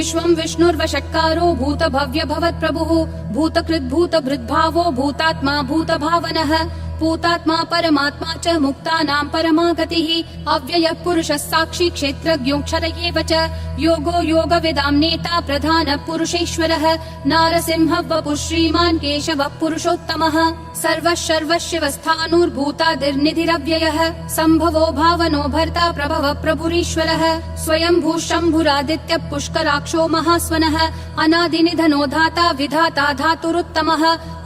विश्वं विष्णुर्वषट्कारो भूत भव्य भवत् प्रभुः भूतकृद् भूत भृद्भावो भूतात्मा भूत भावनः भूतात्मा परमात्मा च मुक्तानां परमा गतिः अव्ययः पुरुषः साक्षी क्षेत्रज्ञोऽक्षर एव च योगो योगविदां नेता प्रधानः पुरुषेश्वरः नारसिंहः वपुः श्रीमान् केशवः पुरुषोत्तमः सर्वः सर्वशिवस्थाणुर्भूतादिर्निधिरव्ययः सम्भवो भावनो भर्ता प्रभवः प्रभुरीश्वरः स्वयंभू शम्भुरादित्यः पुष्कराक्षो महास्वनः अनादिनिधनो धाता विधाता धातुरुत्तमः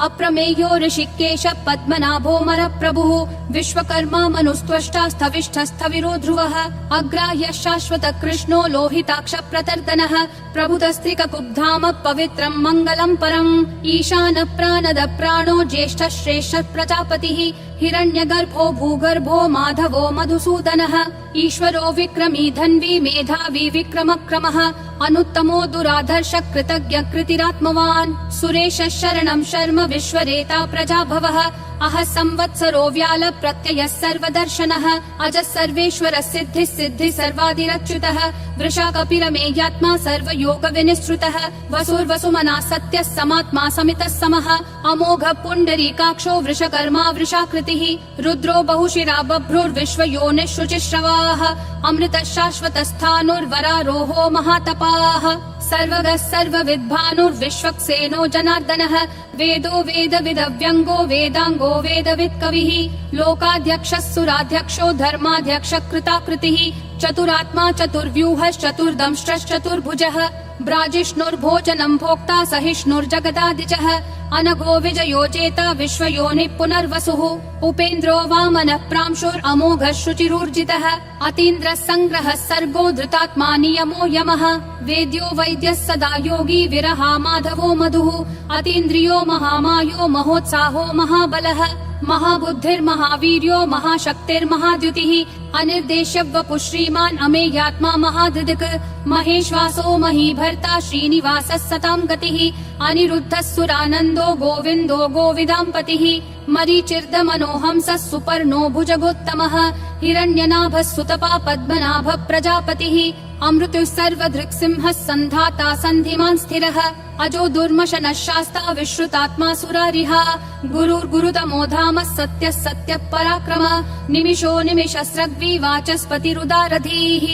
अप्रमेयो ऋषिकेशः पद्मनाभो प्रभुः विश्वकर्मा मनुस्त्वष्टा स्थविष्ठस्थविरो ध्रुवः अग्राह्यः शाश्वतः कृष्णो लोहिताक्ष प्रतर्दनः प्रभुतस्त्रिककुब्धाम पवित्रं मङ्गलं परम् ईशानः प्राणदः प्राणो ज्येष्ठः श्रेष्ठः प्रजापतिः हिरण्यगर्भो भूगर्भो माधवो मधुसूदनः ईश्वरो विक्रमी धन्वी मेधावी विक्रमक्रमः अनुत्तमो दुराधर्ष कृतज्ञ कृतिरात्मवान् सुरेशः शरणं शर्म विश्वरेता प्रजाभवः अह संवत्सरो व्याल प्रत्ययः सर्वदर्शनः अजः सर्वेश्वरः सिद्धिः सिद्धिः सर्वादिरच्युतः वृषा कपिरमेयात्मा सर्वयोग विनिसृतः वसुर्वसुमना सत्यः समात्मा समितः समः अमोघः पुण्डरीकाक्षो वृषकर्मा वृषाकृतिः रुद्रो बहुशिरा बभ्रुर्विश्वयोनिः शुचिश्रवाः अमृतः शाश्वतस्थाणुर्वरारोहो महातपाः सर्वगः सर्वविद्भानुर्विश्वक्सेनो जनार्दनः वेदो वेदविदव्यङ्गो वेदाङ्गो वेदवित् कविः लोकाध्यक्षः सुराध्यक्षो धर्माध्यक्षः कृताकृतिः चतुरात्मा चतुर्व्यूहश्चतुर्दंष्ट्रश्चतुर्भुजः ब्राजिष्णुर्भोजनं भोक्ता सहिष्णुर्जगदादिजः अनघो विजयो जेता विश्वयोनिः पुनर्वसुः उपेन्द्रो वामनः प्रांशुरमोघः शुचिरूर्जितः अतीन्द्रः सङ्ग्रहः सर्गो धृतात्मा नियमो यमः वेद्यो वैद्यः सदा योगी विरहा माधवो मधुः अतीन्द्रियो महामायो महोत्साहो महाबलः महाबुद्धिर्महावीर्यो महाशक्तिर्महाद्युतिः अनिर्देश्य वपुः श्रीमान् अमेयात्मा महाधृदिक् महेश्वासो महीभर्ता श्रीनिवासः सतां गतिः अनिरुद्धः सुरानन्दो गोविन्दो गोविदाम्पतिः मरीचिर्दमनोहंसः सुपर्णो भुजगोत्तमः हिरण्यनाभः सुतपा पद्मनाभः प्रजापतिः अमृतुः सर्वधृक्सिंहः सन्धाता सन्धिमान् स्थिरः अजो दुर्मशनः शास्ता विश्रुतात्मा सुरारिहा गुरुर्गुरुतमो धामः सत्यः सत्यः पराक्रमः निमिषो निमिषस्रग्वी वाचस्पतिरुदारधीः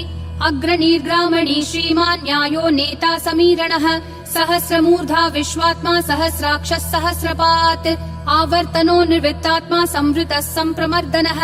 अग्रणीर्ग्रामणी श्रीमान् न्यायो नेता समीरणः सहस्रमूर्धा विश्वात्मा सहस्राक्षः सहस्रपात् आवर्तनो निर्वित्तात्मा संवृतः सम्प्रमर्दनः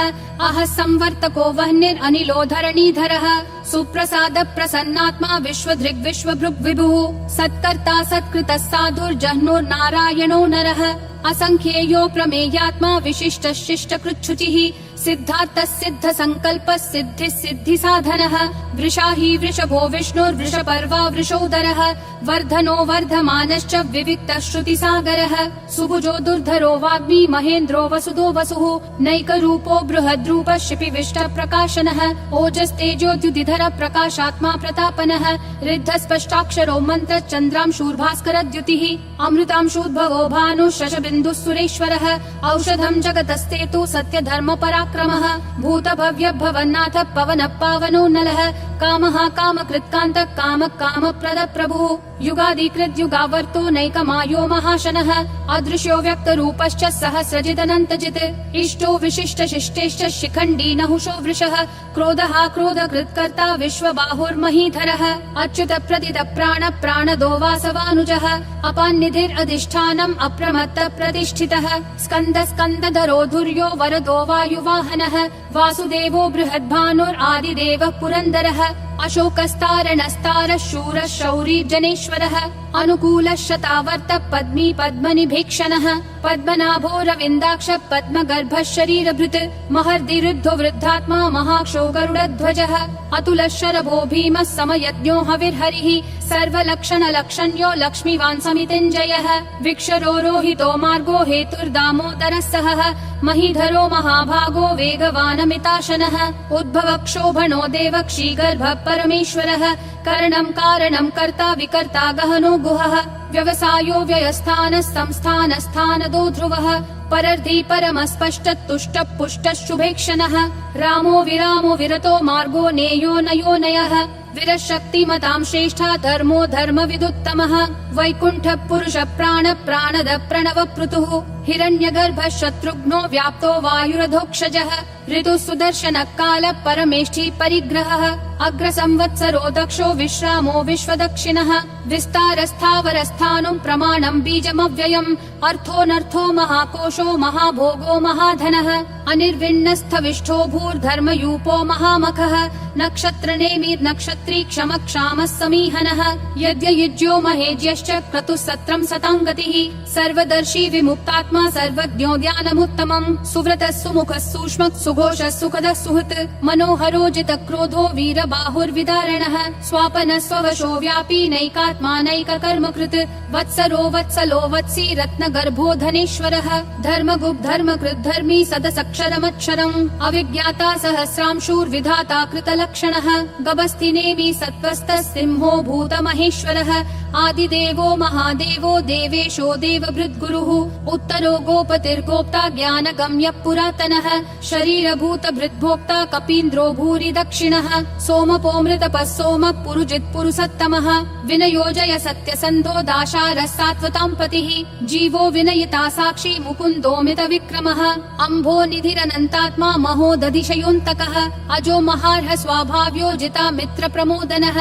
अह संवर्तको वह्निरनिलो धरणीधरः सुप्रसाद प्रसन्नात्मा विश्वधृग् विश्वभृग् विभुः सत्कर्ता सत्कृतः साधुर्जह्नुर्नारायणो नरः असंख्येयो प्रमेयात्मा विशिष्टः शिष्टकृच्छुचिः सिद्धार्थः सिद्ध संकल्पः सिद्धिः सिद्धि साधनः वृषाही वृषभो विष्णुर्वृषपर्वा वृषोदरः वर्धनो वर्धमानश्च विविक्तः श्रुतिसागरः सुभुजो दुर्धरो वाग्मी महेन्द्रो वसुदो वसुः नैकरूपो बृहद्रूपः शिपिविष्ट प्रकाशनः ओजस्तेजोद्युतिधर प्रकाशात्मा प्रतापनः ऋद्धस्पष्टाक्षरो मन्त्र चन्द्रांशूर्भास्करद्युतिः अमृतांशूद्भवो भानुः शशबिन्दुः सुरेश्वरः औषधं जगतस्तेतु सत्यधर्म पराक्रमः भूतभव्य भवन्नाथ पवनः पावनो नलः कामः कामकृत्कान्तः कामः कामप्रदः प्रभुः युगादिकृत् युगावर्तो नैकमायो महाशनः अदृश्यो व्यक्तरूपश्च सहस्रजिदनन्तजित् इष्टो विशिष्ट शिष्टेश्च शिखण्डी नहुषो वृषः क्रोधः क्रोधकृत्कर्ता विश्वबाहुर्महीधरः अच्युत प्रदित प्राण प्राणदो वासवानुजः अपान्निधिरधिष्ठानम् अप्रमत्त प्रतिष्ठितः स्कन्द स्कन्दधरो धुर्यो वरदो वायुवाहनः वासुदेवो बृहद्भानुरादिदेवः पुरन्दरः अशोकस्तारणस्तारः शूरः शौरी जनेश्वरः अनुकूलः शतावर्त पद्मी पद्मनिभीक्षणः पद्मनाभो रविन्दाक्ष पद्मगर्भः शरीरभृत् महर्दिरुद्धो वृद्धात्मा महाक्षो गरुडध्वजः अतुलः शरभो भीमः समयज्ञो हविर्हरिः सर्वलक्षणलक्षण्यो लक्ष्मीवान् समितिञ्जयः विक्षरो रोहितो मार्गो हेतुर्दामोदरः सहः महीधरो महाभागो वेगवानमिताशनः उद्भवः क्षोभणो देवक्षीगर्भः परमेश्वरः करणं कारणं कर्ता विकर्ता गहनो गुहः व्यवसायो व्ययस्थानः संस्थानस्थानदो ध्रुवः परर्धि परमस्पष्ट तुष्ट पुष्ट शुभेक्षणः रामो विरामो विरतो मार्गो नेयो नयो नयः विरशक्तिमतां श्रेष्ठा धर्मो धर्मविदुत्तमः वैकुण्ठ पुरुष प्राण प्राणद प्रणव पृतुः हिरण्यगर्भ शत्रुघ्नो व्याप्तो वायुरधोक्षजः ऋतु सुदर्शन काल परमेष्ठी परिग्रहः अग्र संवत्सरो दक्षो विश्रामो विश्वदक्षिणः विस्तारस्थावरस्थानुं प्रमाणं बीजमव्ययम् अर्थोऽनर्थो महाकोशो महाभोगो महाधनः अनिर्विण्णस्थविष्ठो भूर्धर्मयूपो महामखः नक्षत्रनेमि नक्षत्री क्षम क्षामः समीहनः यज्ञयुज्यो महेज्यश्च क्रतुः सत्रं सतां गतिः सर्वदर्शी विमुक्तात्मा सर्वज्ञो ज्ञानमुत्तमम् सुव्रतः सुमुखः सूक्ष्मः सुघोषः सुखदः सुहृत् मनोहरो जितक्रोधो वीरबाहुर्विदारणः स्वापनः स्ववशो व्यापी नैकात्मा नैककर्मकृत् वत्सरो वत्सलो वत्सी रत्नगर्भो धनेश्वरः धर्मगुप् धर्मकृत् धर्मी सदसक्षरमक्षरम् अविज्ञाता सहस्रांशूर्विधाता कृतलक्षणः गभस्तिनेमि सत्त्वस्तः सिंहो भूतमहेश्वरः आदिदेवो महादेवो देवेशो देवभृद्गुरुः उत्तरो गोपतिर्गोप्ता ज्ञानगम्यः पुरातनः शरीरभूतभृद्भोक्ता कपीन्द्रो भूरि दक्षिणः सोमपोऽमृतपः सोमः पुरुजित् पुरुषोत्तमः विनयोजय सत्यसन्धो दाशारः सात्वतां पतिः जीवो विनयिता साक्षी मुकुन्दोमित विक्रमः अम्भो निधिरनन्तात्मा महोदधिशयोऽन्तकः अजो महार्ह स्वाभाव्यो जिता मित्र प्रमोदनः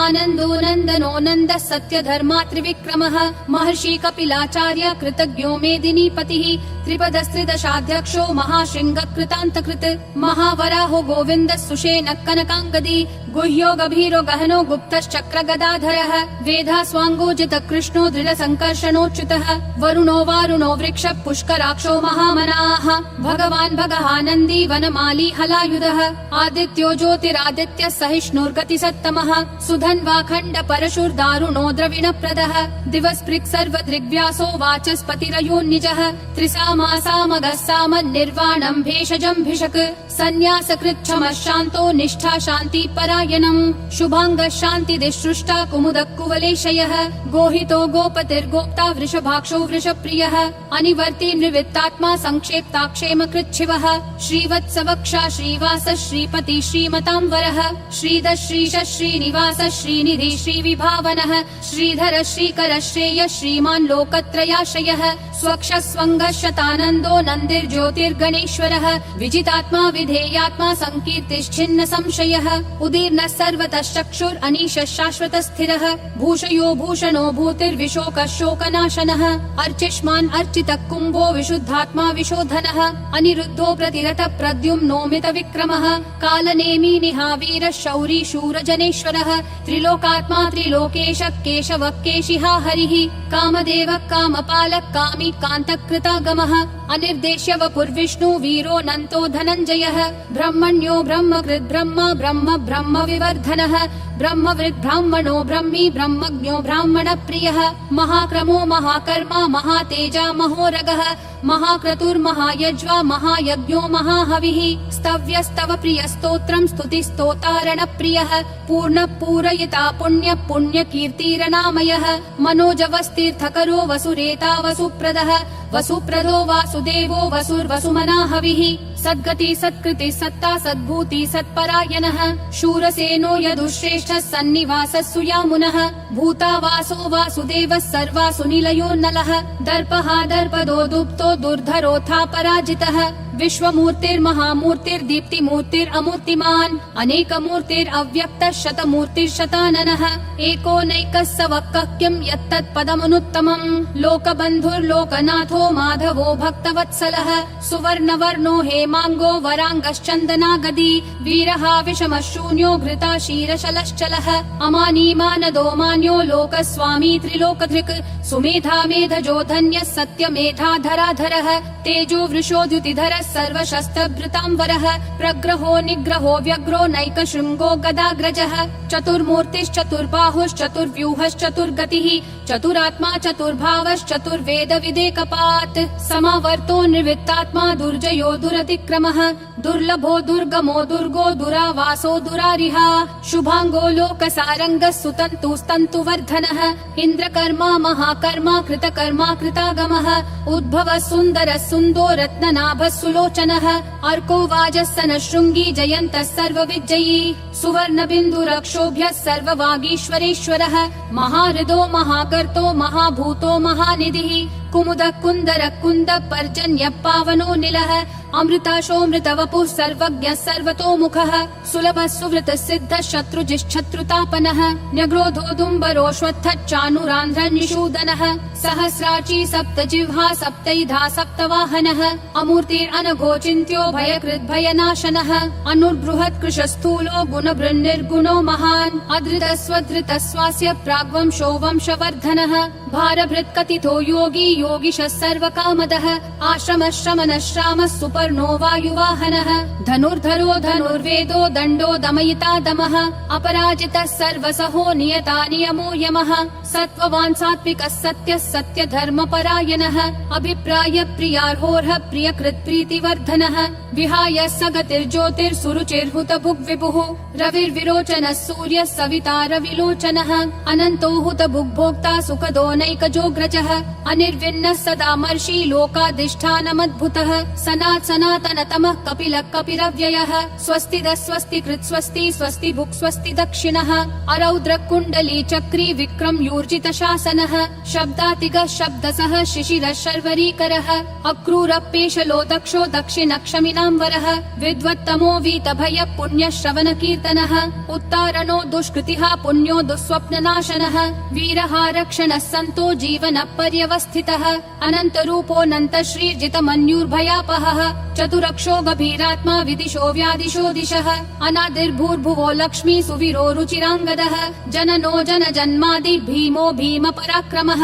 आनन्दो नन्दनो नन्दः सत्य धर्मा त्रिविक्रमः महर्षि कपिलाचार्य कृतज्ञो मेदिनीपतिः त्रिपदस्त्रिदशाध्यक्षो महाशृंग कृतान्तकृत् महावराहो गोविन्द सुषेण कनकाङ्गदी गुह्यो गभीरो गहनो गुप्तश्चक्र गदाधरः वेधा स्वाङ्गोजित कृष्णो दृढ संकर्षणोच्युतः वरुणो वारुणो वृक्ष पुष्कराक्षो महामनाः भगवान् भगहानन्दी वनमाली हलायुधः आदित्यो ज्योतिरादित्य सहिष्णुर्गति सत्तमः सुधन्वाखण्ड परशुर्दारुणो द्रविणप्रदः दिवस्पृक् सर्वदृग्व्यासो वाचस्पतिरयोन्निजः त्रिसामासामगः साम निर्वाणम् भेषजम् भिषक् सन्न्यासकृच्छमः शान्तो निष्ठा शान्ति परायणम् शुभाङ्गः शान्तिदिसृष्टा कुमुदः कुवलेशयः गोहितो गोपतिर्गोप्ता वृषभाक्षो वृषप्रियः अनिवर्ति निवृत्तात्मा संक्षेप्ताक्षेम कृच्छिवः श्रीवत्सवक्षा श्रीवास श्रीपति श्रीमताम्बरः श्रीध श्रीश श्रीनिवास श्रीनिधि श्रीविभावनः श्रीधर श्रीकर श्रेय श्रीमान् लोकत्रयाश्रयः स्वक्ष स्वङ्गः शतानन्दो नन्दिर्ज्योतिर्गणेश्वरः विजितात्मा विधेयात्मा संकीर्तिश्छिन्न संशयः उदीर्णः सर्वतः चक्षुर् अनीशः शाश्वतः स्थिरः भूषयो भूषणो भूतिर्विशोकः शोकनाशनः अर्चिष्मान् अर्चितः कुम्भो विशुद्धात्मा विशोधनः अनिरुद्धो प्रतिरतः प्रद्युम्नोमित विक्रमः कालनेमी निहावीरः शौरी शूरजनेश्वरः त्रिलोकात्मा त्रिलोकेशः केशवः केशिहा हरिः कामदेवः कामपालः कामी कान्तकृतागमः अनिर्देश्य वपुर्विष्णु वीरो नन्तो धनञ्जयः ब्रह्मण्यो ब्रह्मकृत् ब्रह्म ब्रह्म ब्रह्म विवर्धनः ब्रह्मवृद् ब्राह्मणो ब्रह्मी ब्रह्मज्ञो ब्राह्मण प्रियः महाक्रमो महाकर्मा महातेजा महोरगः महाक्रतुर्महायज्वा महायज्ञो महाहविः स्तव्यस्तव प्रियस्तोत्रम् स्तुतिस्तोतारण प्रियः पूर्ण पूरयिता पुण्य पुण्य कीर्तिरनामयः मनोजवस्तीर्थकरो वसुरेता वसुप्रदः वसुप्रदो वासुदेवो वसुर्वसुमना हविः सद्गति सत्कृति सत्ता सद्भूति सत्परायणः शूरसेनो यदुश्रेष्ठः सन्निवासः सुयामुनः भूतावासो वासुदेवः सर्वासु निलयो नलः दर्पः दर्पदो दुप्तो दुर्धरोऽथा पराजितः विश्वमूर्तिर्महामूर्तिर्दीप्तिमूर्तिरमूर्तिमान् अनेकमूर्तिरव्यक्तः शतमूर्तिर्शताननः एकोनैकः स वक्कः किं यत्तत्पदमनुत्तमम् लोकबन्धुर्लोकनाथो माधवो भक्तवत्सलः सुवर्णवर्णो हेमाङ्गो वराङ्गश्चन्दनागदी वीरः विषमः शून्यो घृता क्षीरशलश्चलः अमानी मानदो मान्यो लोकस्वामी त्रिलोकधृक् सुमेधा मेधजो धन्यः सत्यमेधाधराधरः तेजो वृषोद्युतिधरः सर्वशस्त्रभृताम्बरः प्रग्रहो निग्रहो व्यग्रो नैकशृङ्गो गदाग्रजः चतुर्मूर्तिश्चतुर्बाहुश्चतुर्व्यूहश्चतुर्गतिः चतुरात्मा चतुर्भावश्चतुर्वेद विदेकपात् समावर्तो निर्वृत्तात्मा दुर्जयो दुरतिक्रमः दुर्लभो दुर्गमो दुर्गो दुरावासो दुरारिहा शुभाङ्गो लोकसारङ्गः सुतन्तुस्तन्तुवर्धनः इन्द्रकर्मा महाकर्मा कृतकर्मा कृतागमः उद्भवः सुन्दरः सुन्दो रत्ननाभः सुलोचनः अर्को वाजः सनः शृङ्गी जयन्तः सर्वविजयी सुवर्णबिन्दुरक्षोभ्यः सर्ववागीश्वरेश्वरः महाहृदो महाकर्तो महाभूतो महानिधिः कुमुदः कुन्दरः कुन्दः पर्जन्यः पावनो निलः अमृताशोऽमृतवपुः सर्वज्ञः सर्वतोमुखः सुलभः सुवृतः सिद्धः शत्रुजिश्शत्रुतापनः न्यग्रोधोदुम्बरोऽश्वत्थः चाणूरान्ध्रनिषूदनः सहस्राची सप्तजिह्वा सप्तैधा सप्तवाहनः अमूर्तिरनघोचिन्त्यो भयकृद्भयनाशनः अनुर्बृहत्कृशस्थूलो गुणभृन्निर्गुणो महान् अधृतस्वधृतस्वास्य प्राग्वंशो वंशवर्धनः भारभृत्कथितो योगी योगिशः सर्वकामदः आश्रमः श्रमणः श्रामः सुपर्णो वायुवाहनः धनुर्धरो धनुर्वेदो दण्डो दमयिता दमः अपराजितः सर्वसहो नियता नियमो यमः सत्त्ववान् सात्विकः सत्यः सत्यधर्मपरायणः अभिप्राय प्रियार्होर्ह प्रियकृत् प्रीतिवर्धनः विहाय सगतिर्ज्योतिर्सुरुचिर्हुतभुग्विभुः रविर्विरोचनः सूर्यः सविता रविलोचनः अनन्तो हुतभुग्भोक्ता सुखदो नैकजोऽग्रजः अनिर्विण्णः सदा मर्षि लोकाधिष्ठानमद्भुतः सनातनतमः कपिलः कपिरव्ययः स्वस्तिदः स्वस्तिकृत् स्वस्ति स्वस्ति भुक् स्वस्ति दक्षिणः अरौद्रः कुण्डली चक्री विक्रम यूर्जित शासनः शब्दातिगः शब्दसः शिशिरः शर्वरीकरः अक्रूरः पेशलो दक्षो दक्षिणक्षमिनाम्बरः विद्वत्तमो वीतभयः पुण्यः श्रवणकीर्तनः उत्तारणो दुष्कृतिः पुण्यो दुःस्वप्ननाशनः वीरः रक्षणः सन्तो जीवनः पर्यवस्थितः अनन्तरूपोऽनन्तश्रीर्जितमन्युर्भयापहः चतुरक्षो गभीरात्मा विदिशो व्यादिशो दिशः अनादिर्भूर्भुवो लक्ष्मी सुवीरो रुचिराङ्गदः जननो जनजन्मादि भीमो भीम पराक्रमः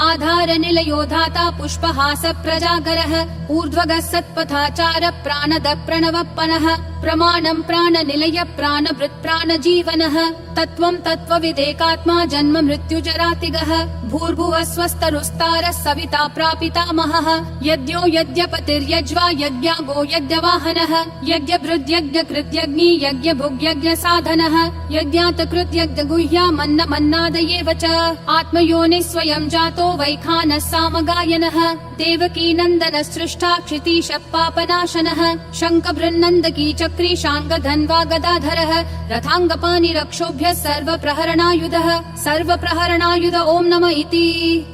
आधार निलयो धाता पुष्पहास प्रजागरः ऊर्ध्वगः सत्पथाचार प्राणद प्रणवप्पनः प्रमाणं प्राणनिलय प्राणभृत् प्राणजीवनः तत्त्वं तत्त्वविदेकात्मा जन्म मृत्युजरातिगः भूर्भुवः स्वस्तरुस्तारः सविता प्रापितामहः यज्ञो यज्ञपतिर्यज्वा यज्ञागो यज्ञवाहनः यज्ञभृद्यज्ञकृत्यग्नि यज्ञभुग्यज्ञसाधनः यज्ञातकृत्यज्ञगुह्यामन्नमन्नादयेव च आत्मयोनिः स्वयं जातो वैखानः सामगायनः देवकी नन्दनः सृष्टा क्षितीशः पापनाशनः शङ्खबृन्नन्दकी चक्री शाङ्गधन्वा गदाधरः रथाङ्गपाणिरक्षोभ्यः सर्वप्रहरणायुधः सर्वप्रहरणायुध ॐ नमः इति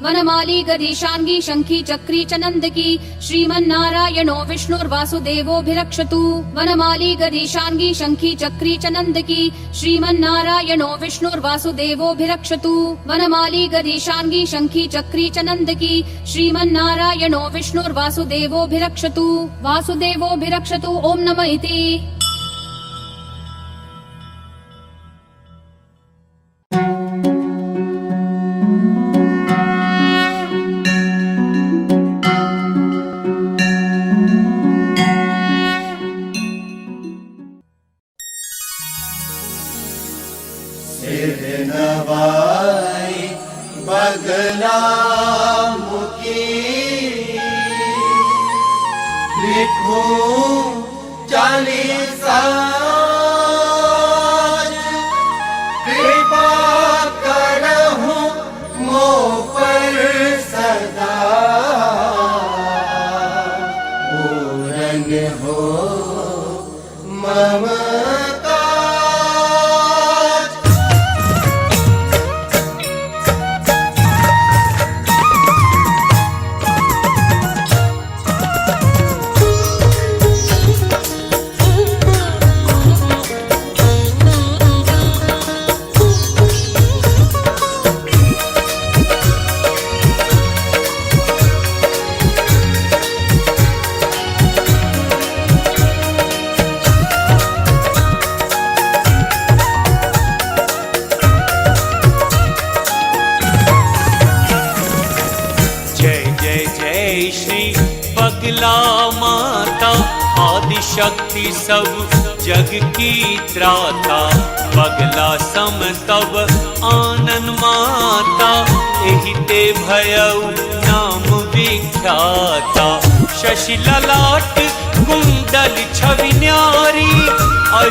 वनमाली गदीशाङ्गी शङ्खी चक्री च नन्दकी श्रीमन्नारायणो विष्णुर्वासुदेवोऽभिरक्षतु वनमाली गदीशाङ्गी शङ्खी चक्री च नन्दकी श्रीमन्नारायणो विष्णुर्वासुदेवोऽभिरक्षतु वनमाली गदीशाङ्गी शङ्खी चक्री च नन्दकी श्रीमन्नारायणो विष्णुर्वासुदेवोऽभिरक्षतु वासुदेवोऽभिरक्षतु ॐ नमः इति बगला मुखी लिखूं चालीसा कृपा करहूं मो पर सदा पूरन हो ममता। बगला माता आदिशक्ति सब जग की त्राता बगला सम तब आनन माता एहि ते भयउ नाम विख्याता शशि ललाट कुंडल छवि न्यारी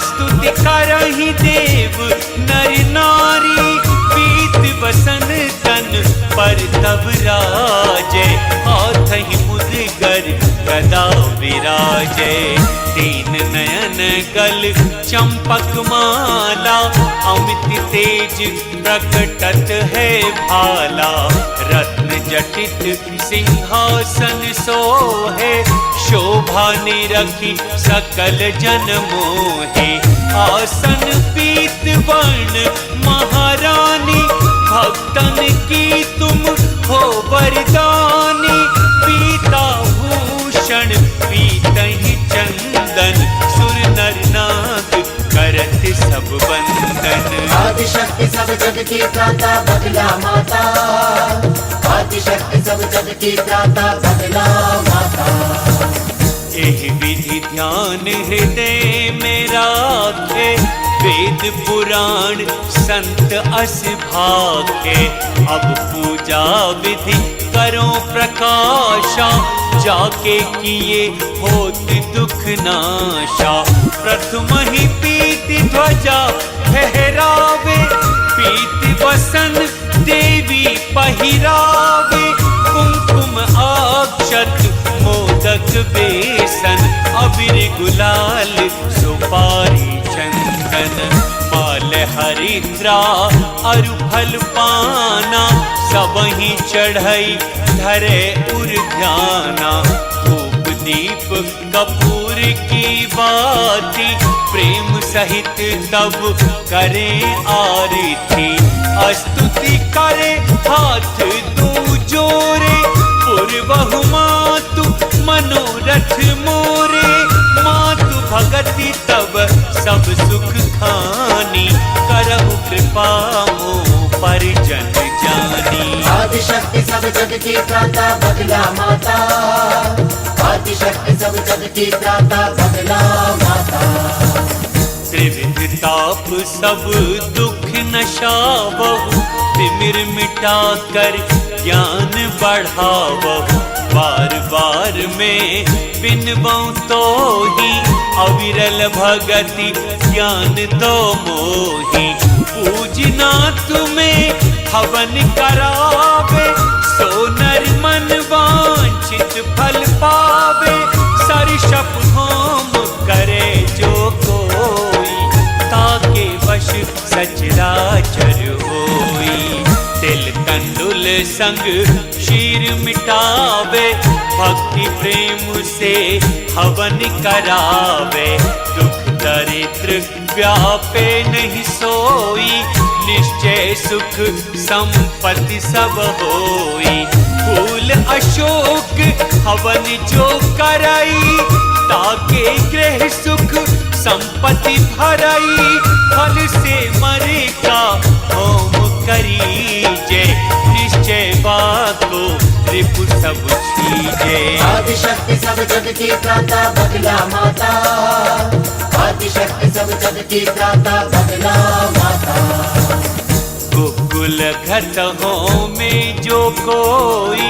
स्तुति करहि देव नर नारी पीत बसन तन पर तब राजे, हाथहि मुदगर गदा विराजे। तीन नयन गल चंपक माला, अमित तेज प्रकटत है भाला। रत्न जटित सिंहासन सोहे, शोभा निरखी सकल जन मोहे। आसन पीत वर्ण महारानी, भक्तन की तुम हो वरदानी। पीता भूषण पीतहि चंदन, सुर नर नाग करत सब बंदन। आदिशक्ति सब जग की त्राता बदला माता, आदिशक्ति सब जग की त्राता बदला माता। एहि विधि ध्यान हृदय में राखे, वेद पुराण संत अस भाखे। अब पूजा विधि करो प्रकाशा, जाके किए होत दुख नाशा। प्रथम ही पीति ध्वजा फहरावे, पीति बसन देवी पहिरावे। कुमकुम अक्षत मोदक बेसन, अबीर गुलाल सुपारी चंदन। माल हरिद्रा अरु फल पाना, सबहि चढ़ई धरे उर ध्याना। धूप दीप कपूर की बाती, प्रेम सहित तब करे आरती। स्तुति करे हाथ दू जोरे, पूर्वहु मातु मनोरथ मोरे। मातु भगति तब सब सुख खानी, करहु कृपा मोह परिजन जानी। आदिशक्ति सब जग की त्राता बदला माता, आदिशक्ति सब जग की त्राता बदला माता। त्रिविध ताप सब दुख नशावहु, तिमिर मिटा कर ज्ञान बढ़ावहु। बार बार में बिनबऊं तो ही, अविरल भगति ज्ञान दो मोही। पूजना तुम्हें हवन करावे, सो नर मन वांछित फल पावे। सरसप होम करे जो कोई, ताके वश सचराचर होई। तिल कंडुल संग शीर मिटावे, भक्ति प्रेम से हवन करावे। दुख दरिद्र व्यापे नहीं सोई, निश्चय सुख संपत्ति सब होई। फूल अशोक हवन जो करई, ताके गृह सुख संपत्ति भरई। फल से मरे का होम करीजे, निश्चय बाको रिपु सब छीजे। आदिशक्ति सब जग की त्राता बदला माता, आदिशक्ति सब जग की त्राता बदला माता। गोकुल घट हो में जो कोई,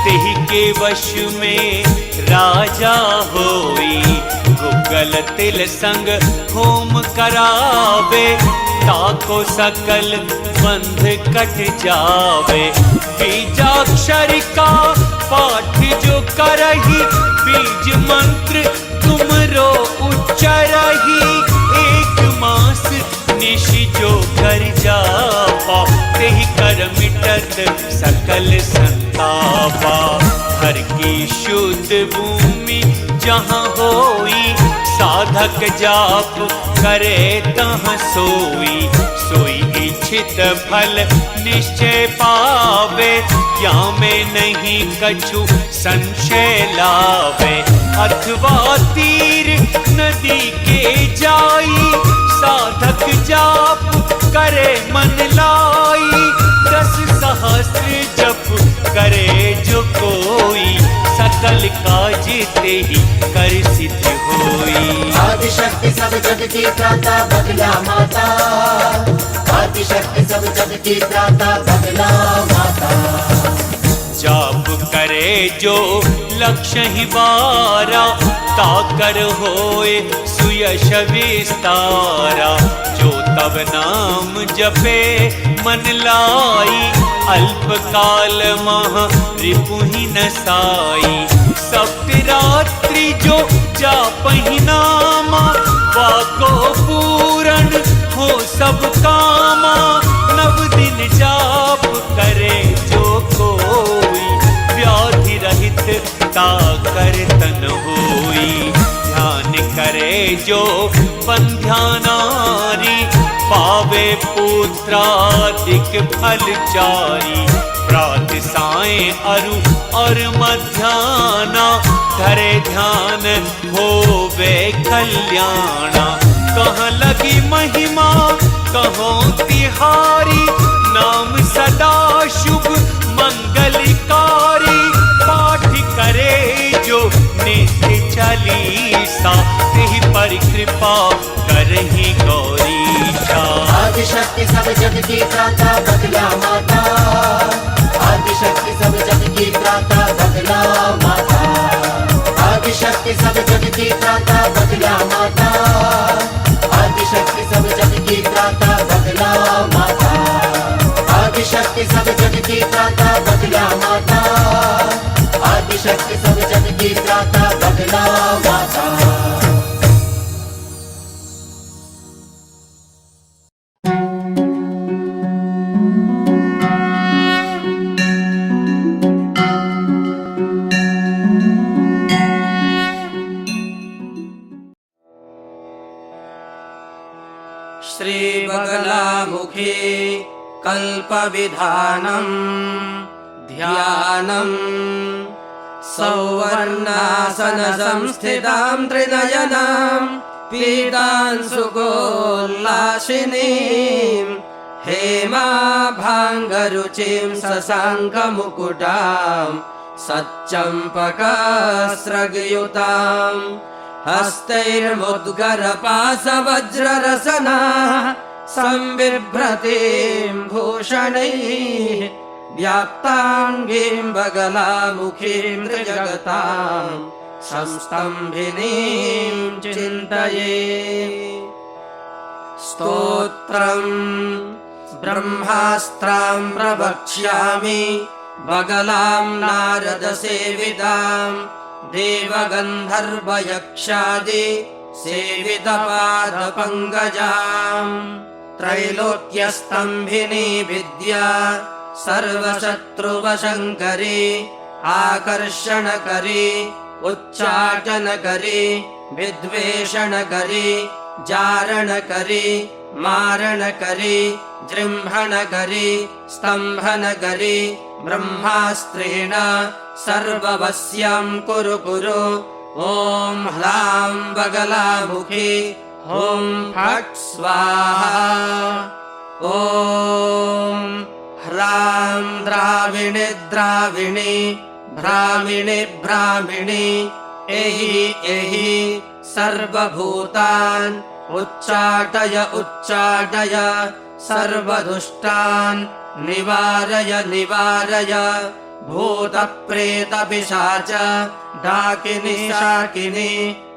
तेहि के वश में राजा होई। गुगल तिल संग होम करावे, ताको सकल बंध कट जावे। बीजाक्षर का पाठ जो करही, बीज मंत्र तुमरो उच्चरही। एक मास निश जो कर जापा, तेहि कर मिटत सकल संतापा। हर की शुद्ध भूमि जहाँ होई, साधक जाप करे तहाँ सोई। सोई इच्छित फल निश्चय पावे, या में नहीं कछु संशय लावे। अथवा तीर नदी के जाई, साधक जाप करे मन लाई। 10 सहस्र जप करे जो कोई, सकल काज तेहि कर सिद्ध होई। आदिशक्ति सब जग की त्राता बदला माता, आदिशक्ति सब जग की त्राता बदला माता। जाप करे जो लक्ष्य ही बारा, ताकर होए सुयश विस्तारा। जो तब नाम जपे मन लाई, अल्पकाल मह रिपुहि नसाई। सप्तरात्रि जो जापहि नामा, वाको पूरन हो सब कामा। नव दिन जाप करे जो कोई, व्याधि रहित ताकर तन होई। ध्यान करे जो बंध्या नारी, पावे पुत्रादिक फल चारी। प्रात साय अरु और मध्याना, धरे ध्यान होवे कल्याणा। कहाँ लगी महिमा कहो तिहारी, नाम सदा शुभ मंगलकारी। पाठ करे जो नित्य चालीसा, तेहि पर कृपा करहि गौरीशा। आदिशक्ति सब जग की त्राता बगला माता, आदिशक्ति सब जग की त्राता बगला माता। आदिशक्ति सब जग की त्राता बगला माता, आदिशक्ति सब जग की त्राता बगला माता। आदिशक्ति सब जग की त्राता बगला माता, आदिशक्ति सब जग की त्राता बगला माता। श्री बगलामुखी कल्पविधानम् ध्यानम्। सौवर्णासन संस्थितां त्रिनयनां, पीतांशुकोल्लासिनीं। हेमाभाङ्गरुचिं शशाङ्कमुकुटां, सच्चम्पकस्रग्युताम्। हस्तैर्मुद्गरपाशवज्ररसना, संबिभ्रतीं भूषणैः। व्याप्ताङ्गीं बगलामुखीं त्रिजगतां, संस्तम्भिनीं चिन्तये। स्तोत्रम् ब्रह्मास्त्रां प्रवक्ष्यामि, बगलां नारदसेवितां। देवगन्धर्वयक्षादि सेवितपादपङ्कजां। त्रैलोक्यस्तम्भिनी विद्या, सर्वशत्रुवशङ्करी। आकर्षणकरी उच्चाटनकरी, विद्वेषणकरी जारणकरी। मारणकरी जृम्भणकरी, स्तम्भनकरी। ब्रह्मास्त्रेण सर्ववश्यं कुरु कुरु। ॐ ह्रां बगलामुखी ॐ फट् स्वाहा। ॐ ह्रां द्राविणी द्राविणी, भ्रामिणी भ्रामिणी। एहि एहि सर्वभूतान् उच्चाटय उच्चाटय। सर्वदुष्टान् निवारय निवारय। भूतप्रेतपिशाच डाकिनी शाकिनी,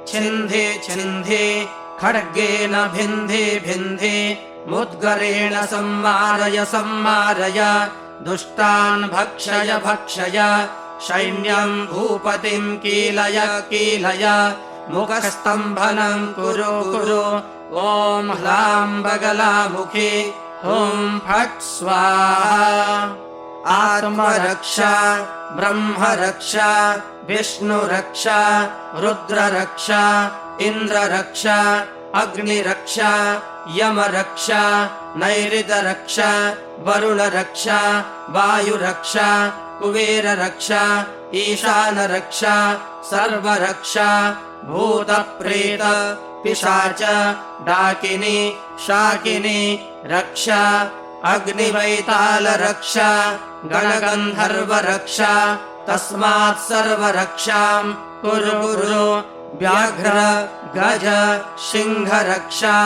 छिन्धि छिन्धि खड्गेन भिन्धि भिन्धि। मुद्गरेण संवारय संवारय। दुष्टान् भक्षय भक्षय। सैन्यं भूपतिं कीलय कीलय। मुखस्तम्भनं कुरु कुरु। ॐ ह्रां बगलामुखी ॐ फट् स्वाहा। आत्मरक्षा ब्रह्मरक्षा, विष्णुरक्षा, रुद्ररक्षा, इन्द्ररक्षा, अग्निरक्षा, यमरक्षा, नैऋतरक्षा, वरुणरक्षा, वायुरक्षा, कुबेररक्षा, ईशानरक्षा, सर्वरक्षा। भूतप्रेत पिशाच डाकिनी शाकिनी रक्षा। अग्निवैतालरक्षा, गणगन्धर्वरक्षा। तस्मात् सर्वरक्षां कुरु कुरु। व्याघ्र गज सिंहरक्षा,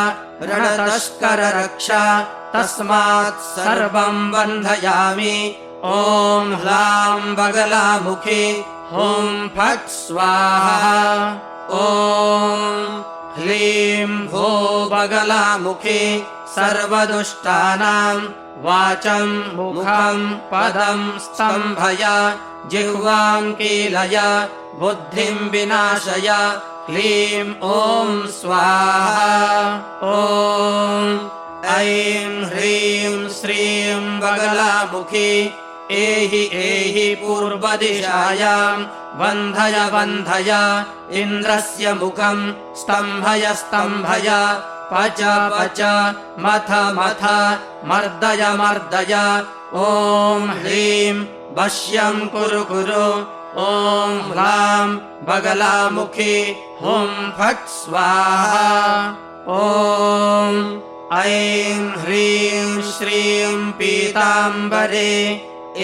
रणतस्कररक्षा। तस्मात् सर्वं बन्धयामि। ॐ ह्रां बगलामुखी ॐ फट् स्वाहा। ॐ ह्लीं भो बगलामुखी सर्वदुष्टानां वाचं मुखं पदं स्तम्भय जिह्वां कीलय बुद्धिं विनाशय क्लीं ॐ स्वाहा ॐ ऐं ह्रीं श्रीं बगलामुखी एहि एहि पूर्वदिशायां बन्धय बन्धय इन्द्रस्य मुखं स्तम्भय स्तम्भय पच पच मथ मथ मर्दय मर्दय ॐ ह्रीं वश्यं कुरु कुरु ॐ ह्रां बगलामुखी हुं फट् स्वाहा ॐ ऐं ह्रीं श्रीं पीताम्बरे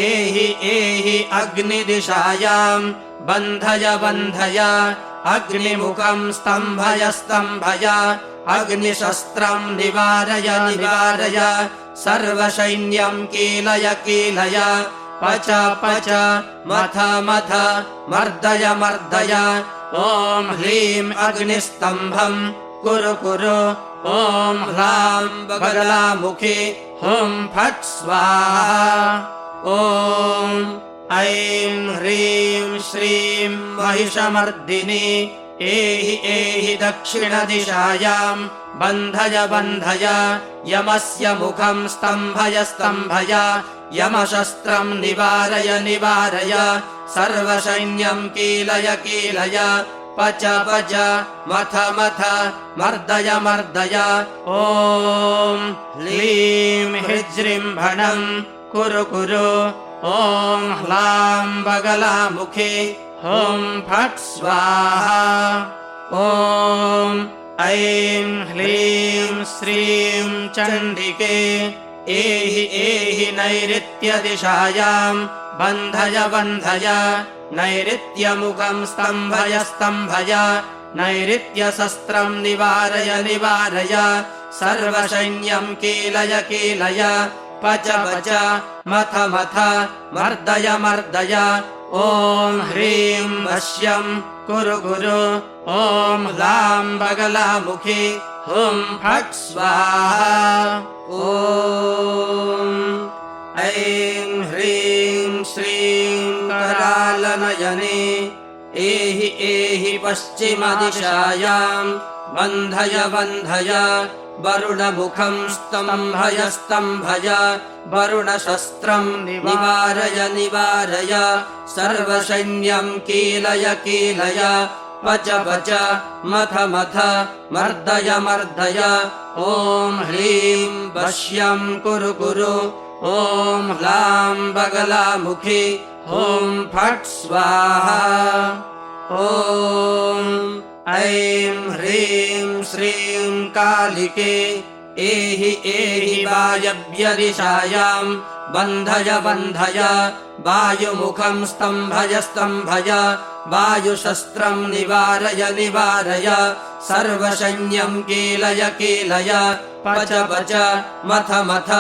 एहि एहि अग्निदिशायां बन्धय बन्धय अग्निमुखं स्तम्भय स्तम्भय अग्निशस्त्रं निवारय निवारय सर्वसैन्यं कीलय कीलय पच पच मथ मथ मर्दय मर्दय ॐ ह्रीं अग्निस्तम्भं कुरु कुरु ॐ ह्रां बगलामुखी हुं फट् स्वाहा ॐ ऐं ह्रीं श्रीं महिषमर्दिनी एहि एहि दक्षिणदिशायां बन्धय बन्धय यमस्य मुखं स्तम्भय स्तम्भय यमशस्त्रं निवारय निवारय सर्वसैन्यं कीलय कीलय पच पच मथ मथ मर्दय मर्दय ॐ ह्लीं हृज्रिम्भणं कुरु कुरु ॐ ह्लां बगलामुखी हुं फट् स्वाहा ॐ ऐं ह्लीं श्रीं चण्डिके एहि एहि नैऋत्यदिशायां बन्धय बन्धय नैऋत्यमुखं स्तम्भय स्तम्भय नैऋत्यशस्त्रं निवारय निवारय सर्वसैन्यं कीलय कीलय पच पच मथ मथ मर्दय मर्दय ॐ ह्रीं वश्यं कुरु कुरु ॐ ह्लां बगलामुखी हुं फट् स्वाहा ॐ ऐं ह्रीं श्रीं करालनयने एहि एहि पश्चिमदिशायां बन्धय बन्धय वरुणमुखं स्तम्भय स्तम्भय वरुणशस्त्रं निवारय निवारय सर्वसैन्यं कीलय कीलय पच पच मथ मथ मर्दय मर्दय ॐ ह्रीं वश्यं कुरु कुरु ॐ ह्लां बगलामुखी हुं फट् स्वाहा ॐ ऐं ह्रीं श्रीं कालिके एहि एहि वायव्यदिशायां बन्धय बन्धय वायुमुखं स्तम्भय स्तम्भय वायुशस्त्रं निवारय निवारय सर्वसैन्यं कीलय कीलय पच पच मथ मथ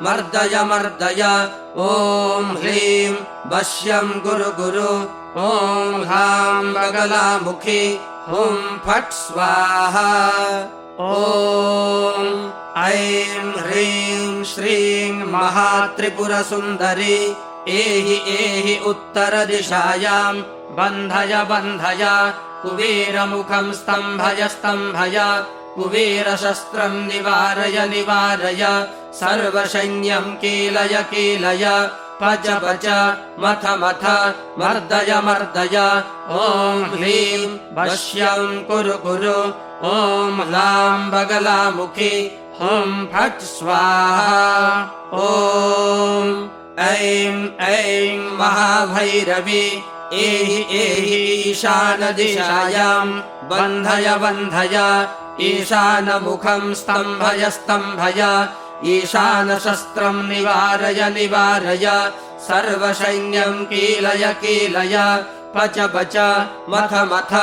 मर्दय मर्दय ॐ ह्रीं वश्यं कुरु कुरु ॐ ह्लां बगलामुखी हुं फट् स्वाहा ॐ ऐं ह्रीं श्रीं महात्रिपुरसुन्दरी एहि एहि उत्तरदिशायां बन्धय बन्धय कुबेरमुखं स्तम्भय स्तम्भय कुबेरशस्त्रं निवारय निवारय सर्वसैन्यं कीलय कीलय पच पच मथ मथ मर्दय मर्दय ॐ ह्लीं वश्यं कुरु कुरु ॐ ह्लां बगलामुखी हुं फट् स्वाहा ॐ ऐं ऐं महाभैरवी एहि एहि ईशानदिशायां बन्धय बन्धय ईशानमुखं स्तम्भय स्तम्भय ईशानशस्त्रं निवारय निवारय सर्वसैन्यं कीलय कीलय पच पच मथ मथ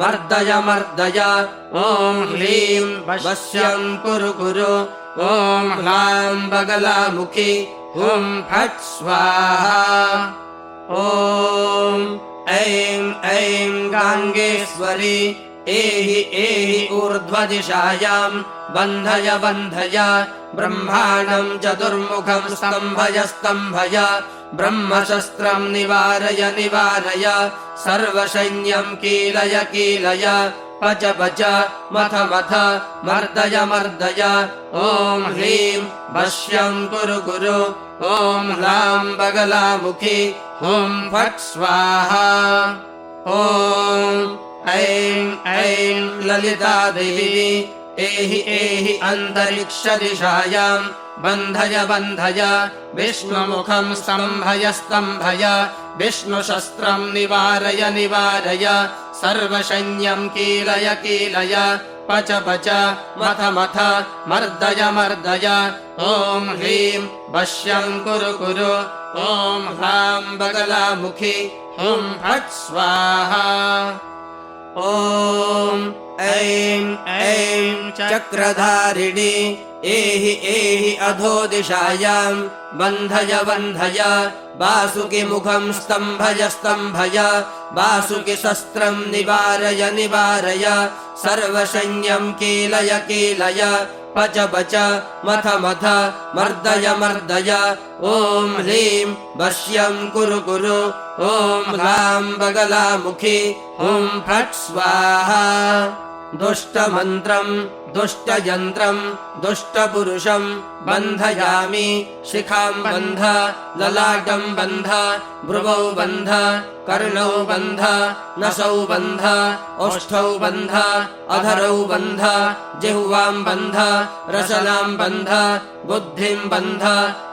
मर्दय मर्दय ॐ ह्लीं वश्यं कुरु कुरु ॐ ह्लां बगलामुखी हुं फट् स्वाहा ॐ ऐं ऐं गाङ्गेश्वरी एहि ऊर्ध्वदिशायाम् बन्धय बन्धय ब्रह्माणम् चतुर्मुखम् स्तम्भय स्तम्भय ब्रह्मशस्त्रम् निवारय निवारय सर्वसैन्यम् कीलय कीलय पच पच मथ मथ मर्दय मर्दय ॐ ह्रीं वश्यम् कुरु कुरु ॐ ह्लां बगलामुखी ॐ फट् स्वाहा ॐ ऐं ऐं ललिता देवी एहि अन्तरिक्षदिशायाम् बन्धय बन्धय विष्णुमुखम् स्तम्भय स्तम्भय विष्णुशस्त्रम् निवारय निवारय सर्वसैन्यम् कीलय कीलय पच पच मथ मथ मर्दय मर्दय ॐ ह्रीं वश्यम् कुरु कुरु ॐ ह्लां बगलामुखी ॐ फट् स्वाहा ॐ ऐं ऐं चक्रधारिणी एहि अधोदिशायाम् बन्धय बन्धय वासुकिमुखम् स्तम्भय स्तम्भय वासुकिशस्त्रम् निवारय निवारय सर्वसैन्यम् कीलय कीलय पच पच मथ मथ मर्दय मर्दय ॐ ह्रीं वश्यम् कुरु कुरु ॐ ह्लां बगलामुखी ॐ फट् स्वाहा दुष्टमन्त्रम् दुष्टयन्त्रम् दुष्टपुरुषम् बन्धयामि शिखाम् बन्ध ललाटम् बन्ध भ्रुवौ बन्ध कर्णौ बन्ध नसौ बन्ध ओष्ठौ बन्ध अधरौ बन्ध जिह्वाम् बन्ध रसनाम् बन्ध बुद्धिम् बन्ध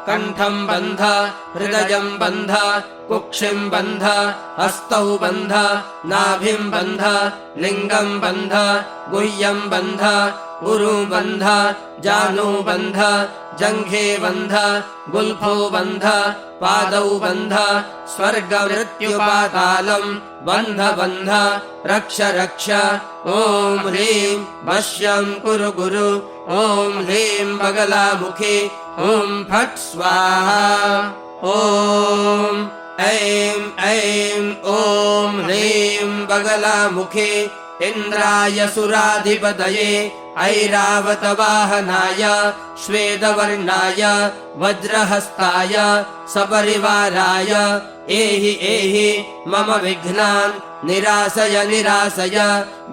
कण्ठम् बन्ध हृदयम् बन्ध कुक्षिम् बन्ध हस्तौ बन्ध नाभिम् बन्ध लिङ्गम् बन्ध गुह्यम् बन्ध उरु बन्ध जानु बन्ध जङ्घे बन्ध गुल्फौ बन्ध पादौ बन्ध स्वर्गमृत्युपातालम् बन्ध बन्ध रक्ष रक्ष ॐ ह्रीं वश्यम् कुरु कुरु ॐ ह्रीं बगलामुखी ॐ फट् स्वाहा ॐ ऐं ऐं ॐ ह्रीं बगलामुखी इन्द्राय सुराधिपतये ऐरावतवाहनाय श्वेतवर्णाय वज्रहस्ताय सपरिवाराय एहि मम विघ्नान् निरासय निरासय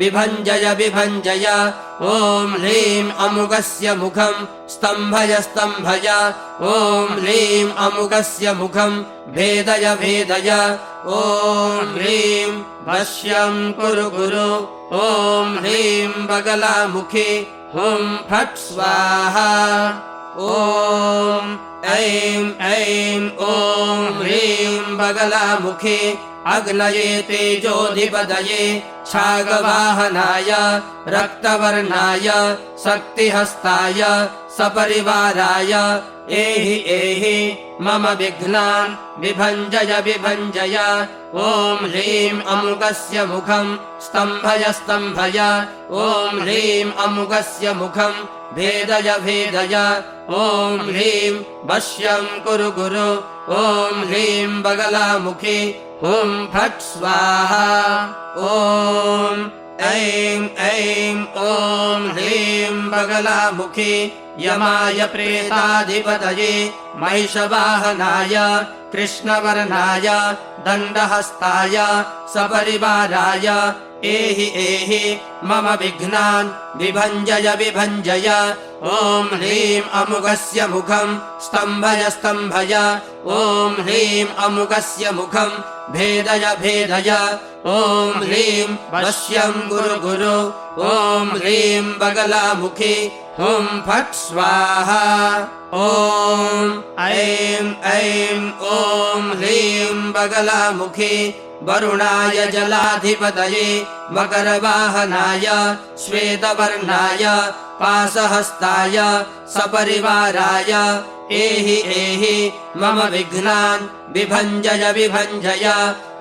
विभञ्जय विभञ्जय ॐ ह्रीं अमुकस्य मुखम् स्तम्भय स्तम्भय ॐ ह्रीं अमुकस्य मुखम् भेदय भेदय ॐ ह्रीं वश्यम् कुरु कुरु ॐ ह्रीं बगलामुखी ॐ फट् स्वाहा ॐ ऐं ऐं ॐ ह्रीं बगलामुखी अग्नये तेजोधिपतये छागवाहनाय रक्तवर्णाय शक्तिहस्ताय सपरिवाराय एहि मम विघ्नान् विभञ्जय विभञ्जय ॐ ह्रीं अमुकस्य मुखम् स्तम्भय स्तम्भय ॐ ह्रीं अमुकस्य मुखम् भेदय भेदय ॐ ह्रीं वश्यम् कुरु कुरु ॐ ह्रीं बगलामुखी ॐ फट् स्वाहा ॐ ऐं ऐं ॐ ह्रीं बगलामुखी यमाय प्रेताधिपतये महिषवाहनाय कृष्णवर्णाय दण्डहस्ताय सपरिवाराय एहि मम विघ्नान् विभञ्जय विभञ्जय ॐ ह्रीं अमुकस्य मुखम् स्तम्भय स्तम्भय ॐ ह्रीं अमुकस्य मुखम् भेदय भेदय ॐ ह्रीं वश्यम् कुरु कुरु ॐ ह्रीं बगलामुखी ॐ फट् स्वाहा ॐ ऐं ऐं ॐ ह्रीं बगलामुखी वरुणाय जलाधिपतये मकरवाहनाय श्वेतवर्णाय पाशहस्ताय सपरिवाराय एहि मम विघ्नान् विभञ्जय विभञ्जय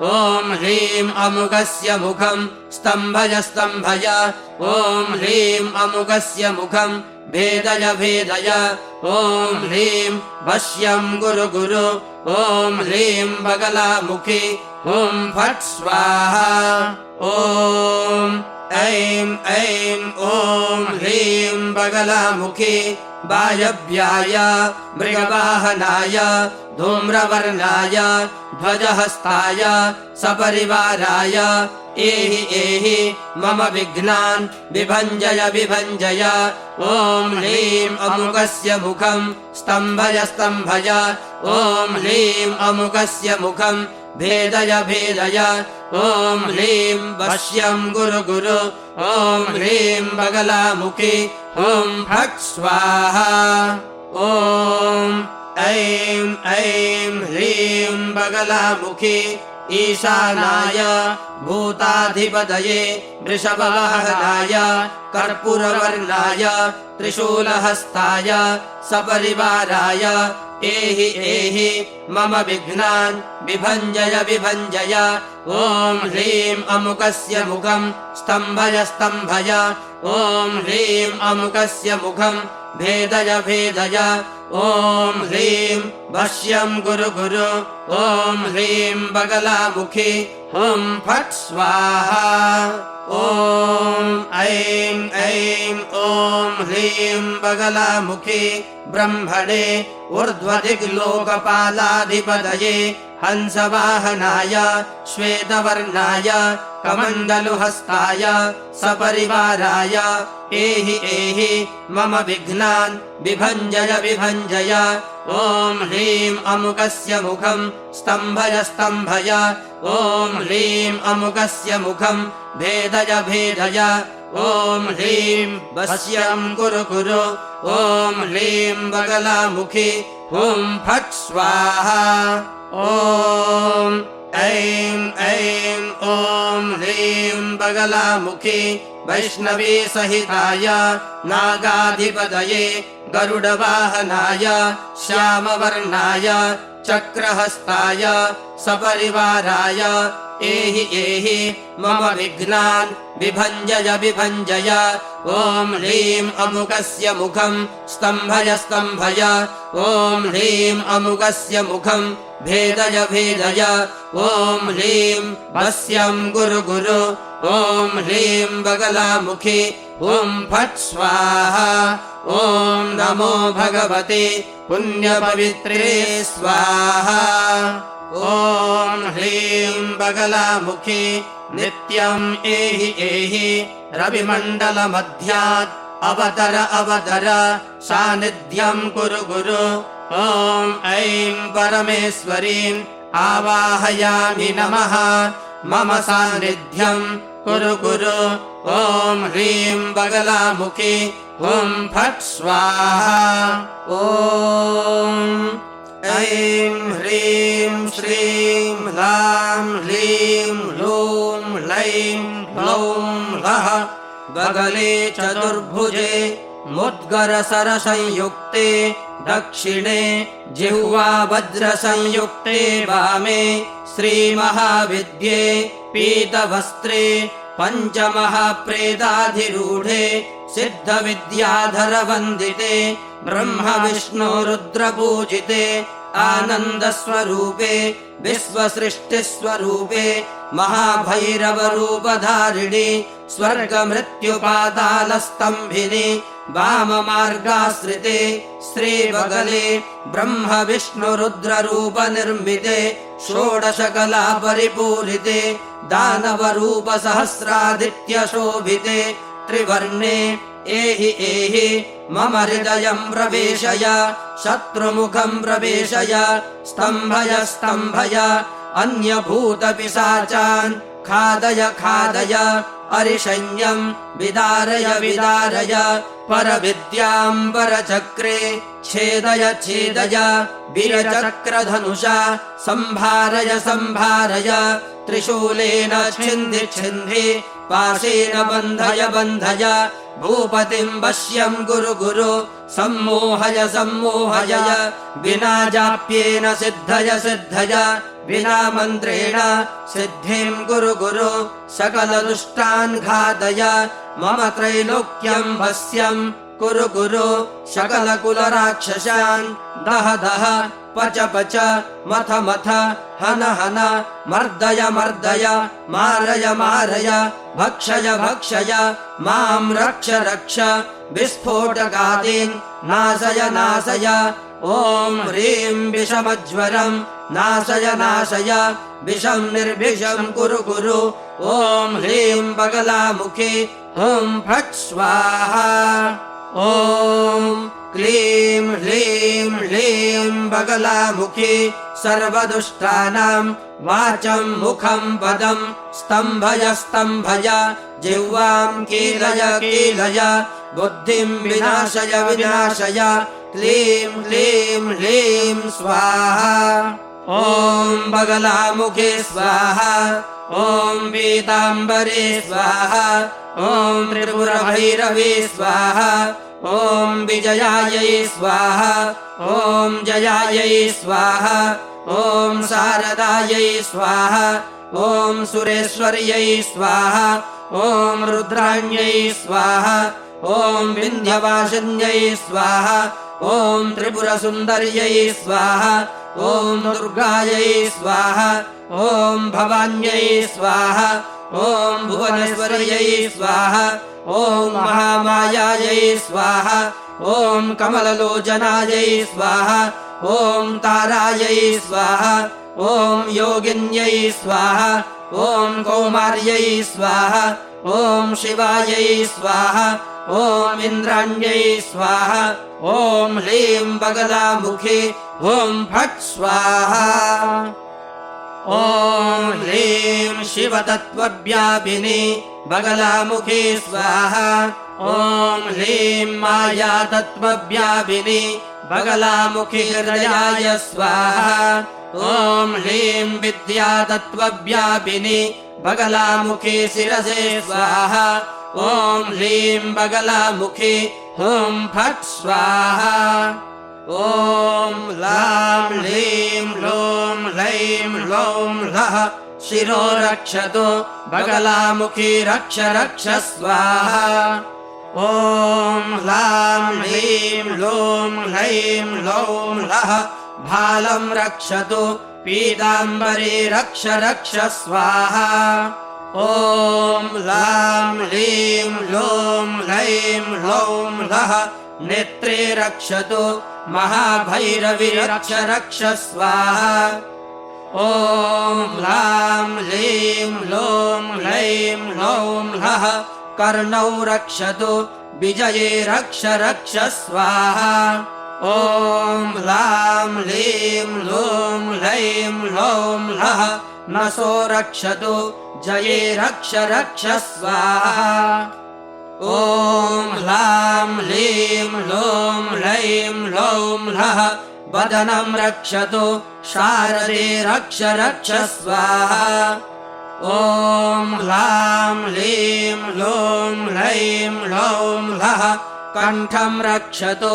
ॐ ह्रीं अमुकस्य मुखम् स्तम्भय स्तम्भय ॐ ह्रीं अमुकस्य मुखम् भेदय भेदय ॐ ह्रीं वश्यम् कुरु कुरु ॐ ह्रीं बगलामुखी ॐ फट् स्वाहा ॐ ऐं ऐं ॐ ह्रीं बगलामुखी वायव्याय मृगवाहनाय धूम्रवर्णाय ध्वजहस्ताय सपरिवाराय एहि एहि मम विघ्नान् विभञ्जय विभञ्जय। ॐ ह्रीं अमुकस्य मुखं स्तम्भय स्तम्भय। ॐ ह्रीं अमुकस्य मुखं भेदय भेदय। ॐ ह्रीं वश्यं गुरु गुरु। ॐ ह्रीं बगलामुखी ॐ फट् स्वाहा। ॐ ऐं ऐं ह्रीं बगलामुखी ईशानाय भूताधिपतये वृषभवाहनाय कर्पूरवर्णाय त्रिशूलहस्ताय सपरिवाराय एहि एहि मम विघ्नान् विभञ्जय विभञ्जय। ॐ ह्रीं अमुकस्य मुखं स्तम्भय स्तम्भय। ॐ ह्रीं अमुकस्य मुखं भेदय भेदय। ॐ ह्रीं वश्यं गुरु गुरु। ॐ ह्रीं बगलामुखी ॐ फट् स्वाहा। ॐ ऐं ऐं ॐ ह्रीं बगलामुखी ब्रह्मणे ऊर्ध्वदिग्लोकपालाधिपतये हंसवाहनाय श्वेतवर्णाय कमण्डलुहस्ताय सपरिवाराय एहि एहि मम विघ्नान् विभञ्जय विभञ्जय। ॐ ह्रीं अमुकस्य मुखं स्तम्भय स्तम्भय। ॐ ह्रीं अमुकस्य मुखं भेदय भेदय। ॐ ह्रीं वश्यं गुरु गुरु। ॐ ह्रीं बगलामुखी ॐ फट् स्वाहा। ॐ ऐं ऐं ॐ ह्रीं बगलामुखी वैष्णवी सहिताय नागाधिपतये गरुडवाहनाय श्यामवर्णाय चक्रहस्ताय सपरिवाराय एहि एहि मम विघ्नान् विभञ्जय विभञ्जय। ॐ ह्रीं अमुकस्य मुखं स्तम्भय स्तम्भय। ॐ ह्रीं अमुकस्य मुखं भेदय भेदय। ॐ ह्रीं वश्यं गुरु गुरु। ॐ ह्रीं बगलामुखी ॐ फट् स्वाहा। ॐ नमो भगवते पुण्यपवित्रे स्वाहा। ॐ ह्रीं बगलामुखी नित्यं एहि एहि रविमण्डलमध्यात् अवतर अवतर सान्निध्यं कुरु गुरु। ॐ ऐं परमेश्वरीं आवाहयामि नमः मम सान्निध्यं कुरु गुरु। ॐ ह्रीं बगलामुखी ॐ फट् स्वाहा। ॐ ऐं ह्रीं श्रीं ह्लां ह्लीं ह्लूं ह्लैं ह्लौं ह्लः बगले चतुर्भुजे मुद्गरसरसंयुक्ते दक्षिणे जिह्वा वज्रसंयुक्ते वामे श्रीमहाविद्ये पीतवस्त्रे पञ्चमहाप्रेताधिरूढे सिद्धविद्याधरवन्दिते ब्रह्मविष्णुरुद्रपूजिते आनन्दस्वरूपे विश्वसृष्टिस्वरूपे महाभैरवरूपधारिणि स्वर्गमृत्युपातालस्तम्भिनि वाममार्गाश्रिते श्रीबगले ब्रह्मविष्णुरुद्ररूपनिर्मिते षोडशकला परिपूरिते दानवरूपसहस्रादित्यशोभिते त्रिवर्णे एहि एहि मम हृदयं प्रवेशय शत्रुमुखं प्रवेशय स्तम्भय स्तम्भय अन्यभूतपिशाचान् खादय खादय अरिशय्यं विदारय विदारय परविद्यां परचक्रे छेदय छेदय वीरचक्रधनुषा संभारय संभारय त्रिशूलेन छिन्धि छिन्धि पाशेन बन्धय बन्धय भूपतिं वश्यं गुरु गुरु सम्मोहय सम्मोहय विना जाप्येन सिद्धय सिद्धय विना मन्त्रेण सिद्धिं गुरु गुरु सकलदुष्टान् घातय मम त्रैलोक्यं वश्यं कुरु कुरु सकलकुलराक्षसान् दह दह पच पच मथ मथ हन हन मर्दय मर्दय मारय मारय भक्षय भक्षय मां रक्ष रक्ष विस्फोटकादीन् नाशय नाशय ॐ ह्रीं विषमज्वरं नाशय नाशय विषं निर्विषं कुरु कुरु ॐ ह्रीं बगलामुखी हुं फट् स्वाहा ॐ क्लीं ह्रीं ह्लीं बगलामुखी सर्वदुष्टानां वाचं मुखं पदं स्तम्भय स्तम्भय जिह्वां कीलय कीलय बुद्धिं विनाशय विनाशय क्लीं क्लीं ह्लीं स्वाहा ॐ बगलामुखे स्वाहा ॐ पीताम्बरे स्वाहा ॐ त्रिपुरभैरवे स्वाहा ॐ विजयायै स्वाहा ॐ जयायै स्वाहा ॐ शारदायै स्वाहा ॐ सुरेश्वर्यै स्वाहा ॐ रुद्राण्यै स्वाहा ॐ विन्ध्यवासिन्यै स्वाहा ॐ त्रिपुरसुन्दर्यै स्वाहा ॐ दुर्गायै स्वाहा ॐ भवान्यै स्वाहा ॐ भुवनेश्वर्यै स्वाहा ॐ महामायायै स्वाहा ॐ कमललोचनायै स्वाहा ॐ तारायै स्वाहा ॐ योगिन्यै स्वाहा ॐ कौमार्यै स्वाहा ॐ शिवायै स्वाहा ॐ इन्द्राण्यै स्वाहा ॐ ह्लीं बगलामुखी हुं फट् स्वाहा ॐ ह्लीं शिवतत्त्वव्यापिनी बगलामुखी स्वाहा ॐ ह्लीं मायातत्त्वव्यापिनी बगलामुखी हृदयाय स्वाहा ॐ ह्लीं विद्यातत्त्वव्यापिनी बगलामुखी शिरसे स्वाहा ॐ ह्लीं बगलामुखी हुं फट् स्वाहा ॐ लां ह्लीं ह्लूं ह्लैं ह्लौं ह्लः शिरो रक्षतु बगलामुखी रक्ष रक्ष स्वाहा ॐ लां ह्लीं ह्लूं ह्लैं ह्लौं ह्लः भालं रक्षतु पीताम्बरी रक्ष रक्ष स्वाहा ॐ लां ह्लीं ह्लूं ह्लैं ह्लौं ह्लः नेत्रे रक्षतु महाभैरवी रक्ष रक्ष स्वाहा ॐ लां ह्लीं ह्लूं ह्लैं ह्लौं ह्लः कर्णौ रक्षतु विजये रक्ष रक्ष स्वाहा ॐ लां ह्लीं ह्लूं ह्लैं ह्लौं ह्लः नसो रक्षतु जये रक्ष रक्ष स्वाहा ॐ लां ह्लीं ह्लूं ह्लैं ह्लौं ह्लः वदनं रक्षतु शारदे रक्ष रक्ष स्वाहा ॐ लां ह्लीं ह्लूं ह्लैं ह्लौं ह्लः कण्ठं रक्षतु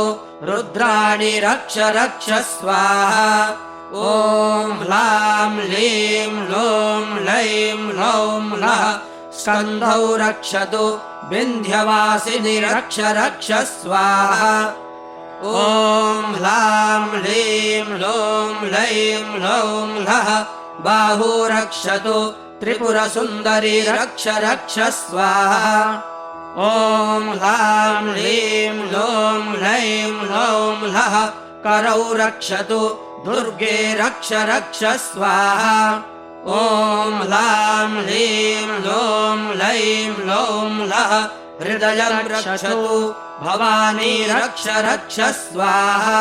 रुद्राणि रक्ष रक्ष स्वाहा ॐ लां ह्लीं ह्लूं ह्लैं ह्लौं ह्लः स्कन्धौ रक्षतु विन्ध्यवासिनि रक्ष रक्ष स्वाहा ॐ लां ह्लीं ह्लूं ह्लैं ह्लौं ह्लः बाहू रक्षतु त्रिपुरसुन्दरी रक्ष रक्ष स्वाहा ॐ लां ह्लीं ह्लूं ह्लैं ह्लौं ह्लः करौ रक्षतु दुर्गे रक्ष रक्ष स्वाहा ॐ लां ह्लीं ह्लूं ह्लैं ह्लौं ह्लः हृदयं रक्षतु भवानी रक्ष रक्ष स्वाहा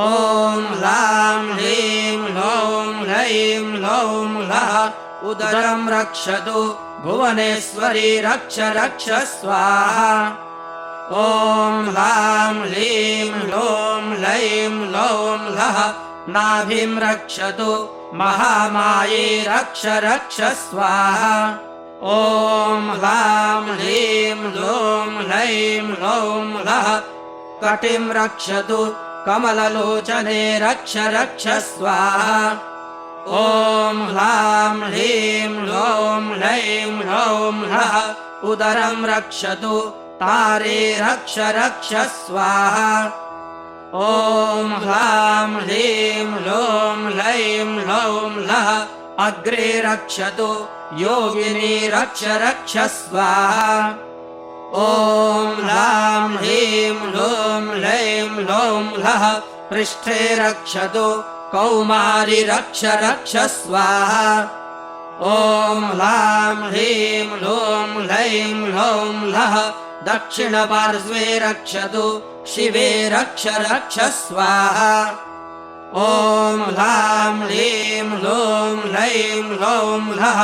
ॐ लां ह्लीं ह्लूं ह्लैं ह्लौं ह्लः उदरं रक्षतु भुवनेश्वरी रक्ष रक्ष स्वाहा ॐ लां ह्लीं ह्लूं ह्लैं ह्लौं ह्लः नाभिं रक्षतु महामाये रक्ष रक्ष स्वाहा ॐ लां ह्लीं ह्लूं ह्लैं ह्लौं ह्लः कटिं रक्षतु कमललोचने रक्ष रक्ष स्वाहा ॐ लां ह्लीं ह्लूं ह्लैं ह्लौं ह्लः उदरं रक्षतु तारे रक्ष रक्ष स्वाहा। ॐ ह्लां ह्लीं लों लैं लौं लः अग्रे रक्षतु योगिनी रक्ष रक्ष स्वाहा। ॐ ह्लां ह्लीं लों लैं लौं लः पृष्ठे रक्षतु कौमारी रक्ष रक्ष स्वाहा। ॐ ह्लां ह्लीं लों लैं लौं लः दक्षिणपार्श्वे रक्षतु शिवे रक्ष रक्ष स्वाहा। ॐ ह्लां ह्लीं लों लैं लौं लः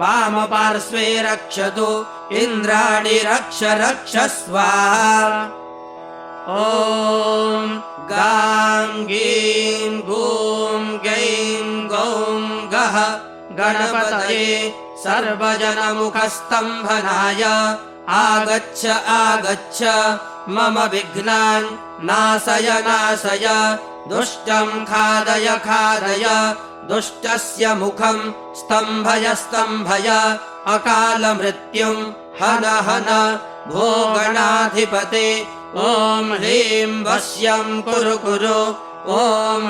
वामपार्श्वे रक्षतु इन्द्राणि रक्ष रक्ष स्वाहा। ॐ गां गीं गूं गैं गौं गः गणपतये सर्वजनमुखस्तम्भनाय आगच्छ आगच्छ मम विघ्नान् नाशय नाशय दुष्टं खादय खादय दुष्टस्य मुखं स्तम्भय स्तम्भय अकाल मृत्युं हन हन भो गणाधिपते। ॐ ह्लीं वश्यं कुरु कुरु ॐ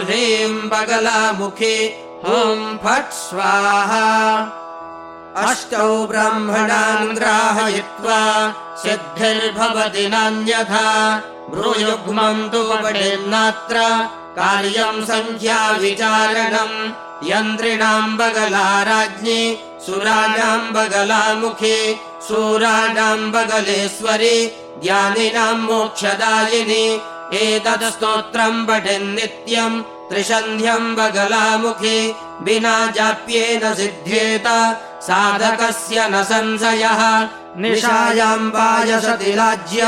ह्लीं बगलामुखी हुं फट् स्वाहा। अष्टौ ब्रह्मणान् ग्राहयित्वा सिद्धिर्भवति नान्यथा भ्रूयुग्मं तु पठेन्नात्र कार्यं संख्या विचारणम्। यन्त्रिणां बगलाराज्ञी सुराणां बगलामुखी सूराणां बगलेश्वरी ज्ञानिनां मोक्षदायिनी। एतत् स्तोत्रं पठेन्नित्यं त्रिसन्ध्यं बगलामुखी विना जाप्येन सिद्ध्येत साधकस्य न संशयः। निशायां वायसति राज्य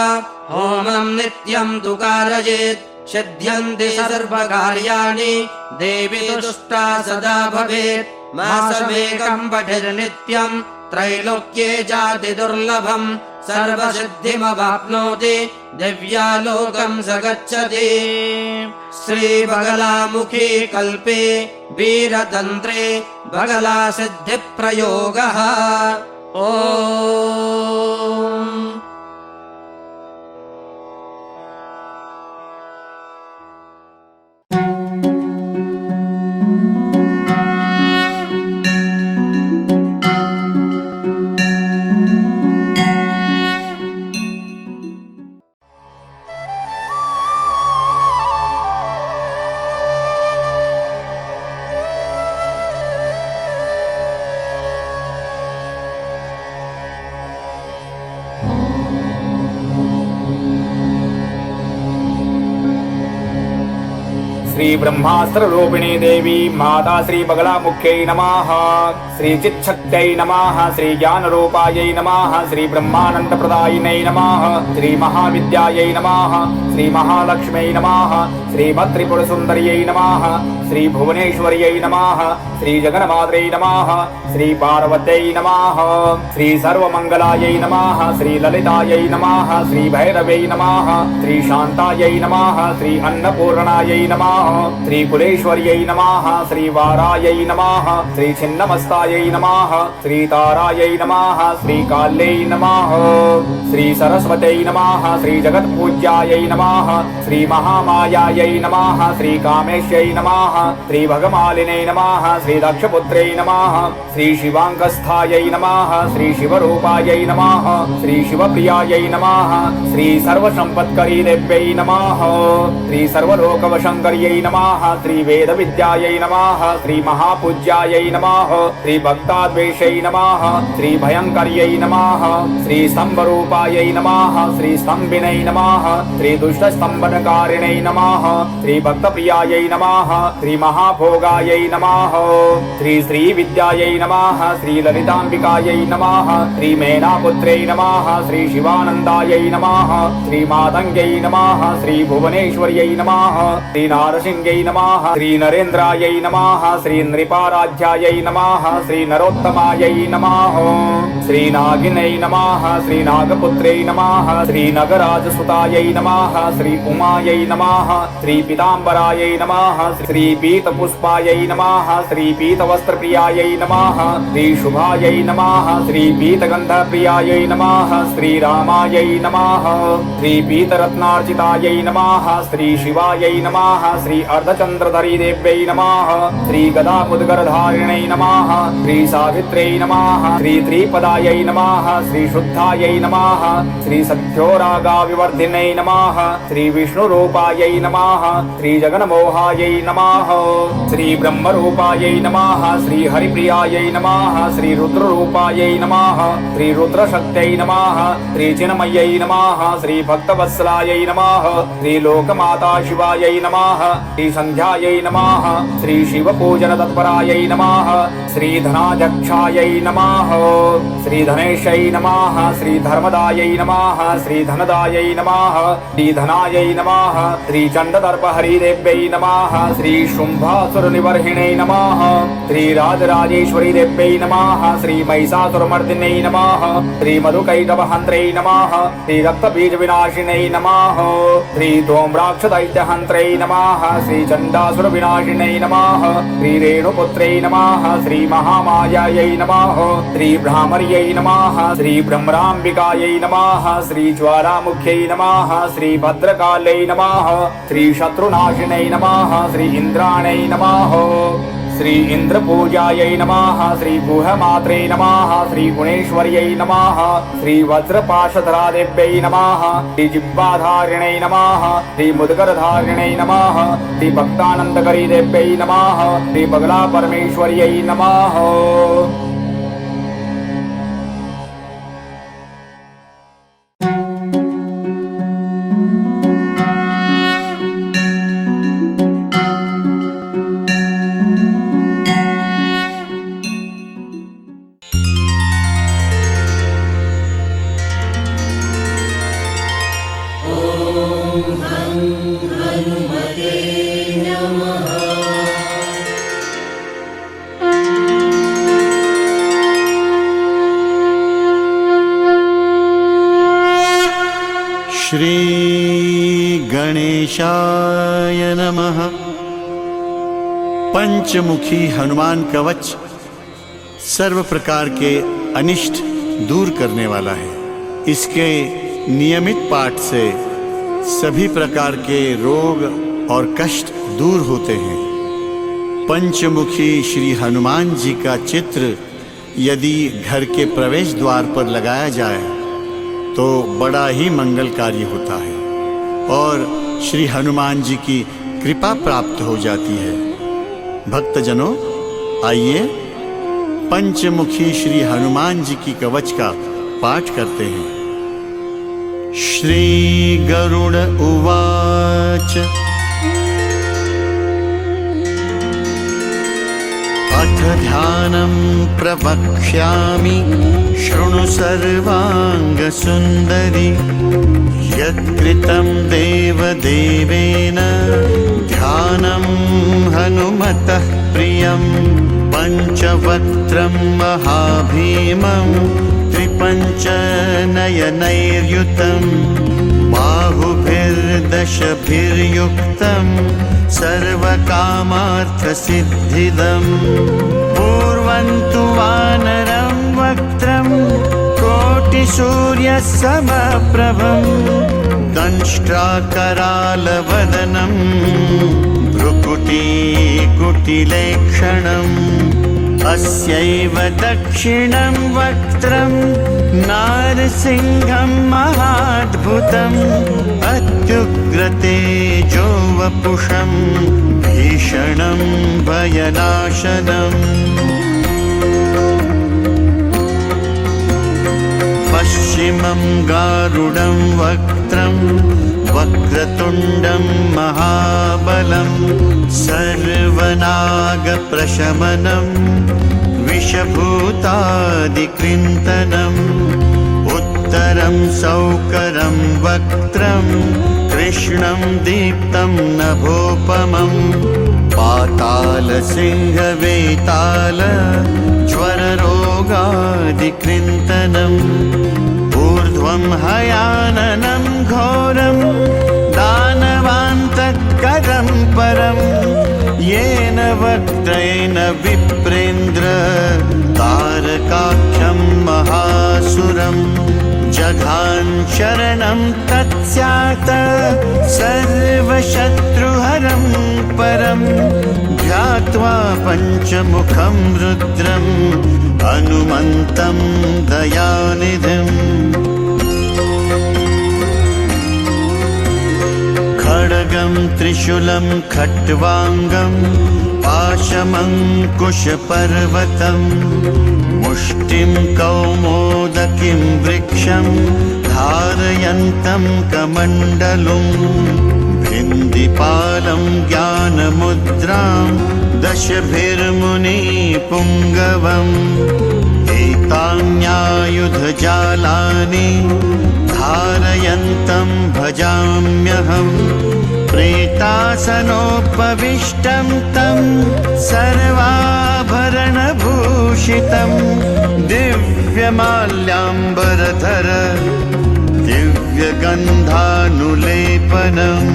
होमं नित्यं तु कारयेत् सिद्ध्यन्ति सर्वकार्याणि देवी तुष्टा सदा भवेत्। मासमेकं पठेन्नित्यं त्रैलोक्ये जाति दुर्लभम् सर्वसिद्धिमवाप्नोति दिव्यालोकं स गच्छति। श्रीबगलामुखी कल्पे वीरतन्त्रे बगला सिद्धिप्रयोगः। ॐ श्री ब्रह्मास्त्र रूपिणी देवी माता श्री बगलामुख्यै नमः। श्री चित्शक्त्यै नमः। श्री ज्ञान रूपायै नमः। श्री ब्रह्मानंद प्रदायिनै नमः। श्री महाविद्यायै नमः। श्री महालक्ष्म्यै नमः। श्री भत्रिपुर सुंदर्यै नमः। श्री भुवनेश्वर्यै नमः। श्री जगन्मात्रै नमः। श्री पार्वत्यै नमः। श्री सर्वमंगलायै नमः। श्री ललितायै नमः। श्री भैरव्यै नमः। श्री शांतायै नमः। श्री अन्नपूर्णायै नमः। श्री कुलेश्वर्यै नमः। श्री वारायै नमः। श्री छिन्नमस्तायै नमः। श्री तारायै नमः। श्री काल्यै नमः। श्री सरस्वत्यै नमः। श्री जगत्पूज्यायै नमः। श्री महामायायै नमः। श्री कामेश्यै नमः। श्री भगमालिनै नमः। श्री दक्षपुत्रै नमः। श्री शिवांगस्थायै नमः। श्री शिवरूपायै नमः। श्री शिवप्रियायै नमः। श्री सर्वसंपत्करी देव्यै नमः। श्री सर्वलोकवशंकर्यै नमः। श्री वेदविद्यायै नमः। श्री महापूज्यायै नमः। श्री भक्ताद्वेषै नमः। श्री भयंकर्यै नमः। श्री स्तंभरूपायै नमः। श्री स्तंभिनै नमः। श्री दुष्टस्तंभनकारिणै नमः। श्री भक्तप्रियायै नमः। श्री महाभोगायै नमः। श्री श्रीविद्यायै नमः। श्री ललितांबिकायै नमः। श्री मेनापुत्रै नमः। श्री शिवानन्दायै नमः। श्री मातंग्यै नमः। श्री भुवनेश्वर्यै नमः। श्री नारसिंह वाहिन्यै नमः श्री नरेन्द्रायै नमः श्री नृपाराध्यायै नमः श्री नरोत्तमायै नमः श्री नागिनै नमः श्री नागपुत्रै नमः श्री नगराजसुतायै नमः श्री उमायै नमः श्री पीताम्बरायै नमः श्री पीतपुष्पायै नमः श्री पीतवस्त्रप्रियायै नमः श्री शुभायै नमः श्री पीतगन्धप्रियायै नमः श्री रामायै नमः श्री पीतरत्नार्चितायै नमः श्री शिवायै नमः श्री अर्धचन्द्रधरी देव्यै नमः श्री गदामुद्गरधारिणै नमः श्री सावित्र्यै नमः श्री त्रिपदायै नमः श्री शुद्धायै नमः श्री सद्योरागाविवर्धिन्यै नमः श्री विष्णुरूपायै नमः श्री जगन्मोहायै नमः श्री ब्रह्मरूपायै नमः श्री हरिप्रियायै नमः श्री रुद्ररूपायै नमः श्री रुद्रशक्त्यै नमः श्री चिन्मयै नमः श्री भक्तवत्सलायै नमः श्री लोकमाता शिवायै नमः श्री संध्यायै नमः श्री शिवपूजनतत्परायै नमः श्री धनाध्यक्षायै नमः श्री धनेशै नमः श्री धर्मदायै नमः श्री धनदायै नमः श्री धनायै नमः श्री चण्डदर्पहरिदेव्यै नमः श्री शुम्भासुरनिवर्हिणै नमः श्री राजराजेश्वरी देव्यै नमः श्री महिषासुरमर्दिन्यै नमः श्री मधुकैटभहन्त्रै नमः श्री रक्तबीजविनाशिन्यै नमः श्री धूम्राक्षदैत्यहन्त्रै नमः श्री चण्डासुरविनाशिन्यै नमः श्री रेणुपुत्रै नमः श्री महामायायै नमः श्री भ्रामर्यै नमः श्री ब्रह्मराम्बिकायै नमः श्री ज्वालामुख्यै नमः श्री भद्रकाल्यै नमः श्री शत्रुनाशिन्यै नमः श्री इन्द्राणै नमः श्री इंद्रपूजायै नमः श्री गुहमात्रे नमः श्री गुणेश्वर्यै नमः श्री वज्रपाशधरादेव्यै नमः श्री जिह्वाधारिण्यै नमः श्री मुद्गरधारिण्यै नमः श्री भक्तानन्दकरी देव्यै नमः श्री बगला परमेश्वर्यै नमः श्री गणेशाय नमः। पंचमुखी हनुमान कवच सर्व प्रकार के अनिष्ट दूर करने वाला है। इसके नियमित पाठ से सभी प्रकार के रोग और कष्ट दूर होते हैं। पंचमुखी श्री हनुमान जी का चित्र यदि घर के प्रवेश द्वार पर लगाया जाए तो बड़ा ही मंगलकारी होता है और श्री हनुमान जी की कृपा प्राप्त हो जाती है। भक्तजनों, आइए पंचमुखी श्री हनुमान जी की कवच का पाठ करते हैं। श्री गरुड़ उवाच अथ ध्यानं प्रवक्ष्यामि शृणु सर्वांगसुंदरी यत्कृतं देवदेवेन ध्यानं हनुमतः प्रियं पंचवक्त्रं महाभीमं त्रिपञ्चनयनैर्युतं बाहुभिर्दशभिर्युक्तं सर्वकामार्थसिद्धिदं पूर्वं तु वानरं वक्त्रं कोटिसूर्यसमप्रभं दंष्ट्राकरालवदनं भ्रुकुटीकुटिलेक्षणम् अस्यैव दक्षिणं वक्त्रं नारसिंहं महाद्भुतम् अत्युग्रतेजो वपुषं भीषणं भयनाशनम् पश्चिमं गारुडं वक्त्रं वक्रतुण्डं महाबलं सर्वनागप्रशमनं विषभूतादिकृन्तनम् उत्तरं सौकरं वक्त्रं कृष्णं दीप्तं नभोपमं पातालसिंहवेताल ज्वररोगादिकृन्तनम् ऊर्ध्वं हयाननं घोरं दानवान्तकरं परं येन वक्त्रेण विप्रेन्द्र तारकाख्यं महासुरम् जघान शरणं तत्स्यात् सर्वशत्रुहरं परं ध्यात्वा पञ्चमुखं रुद्रं हनुमन्तं दयानिधिम् खड्गं त्रिशूलं खट्वाङ्गं पाशमङ्कुशपर्वतम् मुष्टिं कौमोदकीं वृक्षं धारयन्तं कमण्डलुं भिन्दिपालं ज्ञानमुद्रां दशभिर्मुनिपुङ्गवम् एतान्यायुधजालानि धारयन्तं भजाम्यहम् प्रेतासनोपविष्टं तं सर्वाभरणभूषितं दिव्यमाल्याम्बरधर दिव्यगन्धानुलेपनम्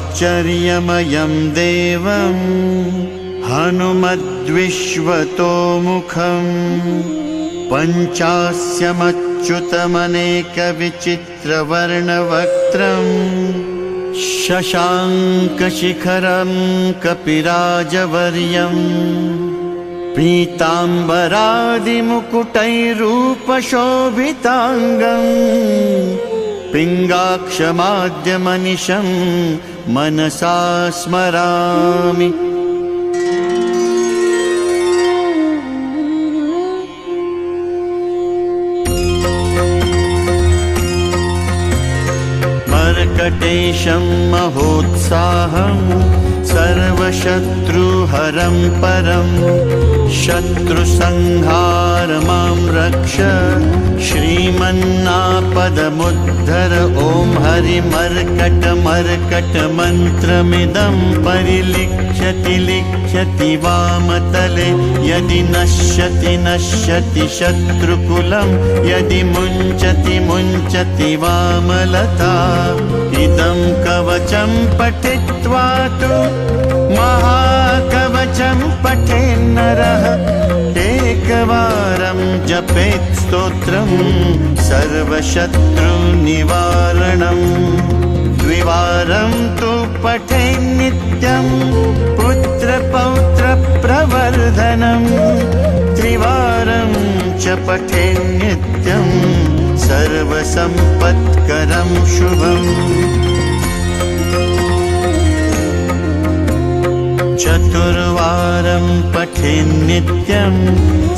सर्वाश्चर्यमयं देवं हनुमद्विश्वतोमुखम् पञ्चास्यमच्युतमनेकविचित्रवर्णवक्त्रम् शशाङ्कशिखरं कपिराजवर्यम् पीताम्बरादिमुकुटैरूपशोभिताङ्गम् पिङ्गाक्षमाद्यमनिशं मनसा स्मरामि मर्कटेशं महोत्साहं सर्वशत्रुहरं परं शत्रुसंहार मां रक्ष श्रीमन्नापदमुद्धर ॐ हरिमर्कटमर्कटमन्त्रमिदं परिलिख्यति लिख्यति वामतले यदि नश्यति नश्यति शत्रुकुलं यदि मुञ्चति मुञ्चति वामलता इदं कवचं पठित्वा तु महाकवचं पठेन्नरः एकवारं जपेत् स्तोत्रं सर्वशत्रुनिवारणम् द्विवारं तु पठेन्नित्यं पुत्रपौत्रप्रवर्धनम् त्रिवारं च पठेन्नित्यं सर्वसम्पत्करं शुभम् चतुर्वारं पठेन्नित्यं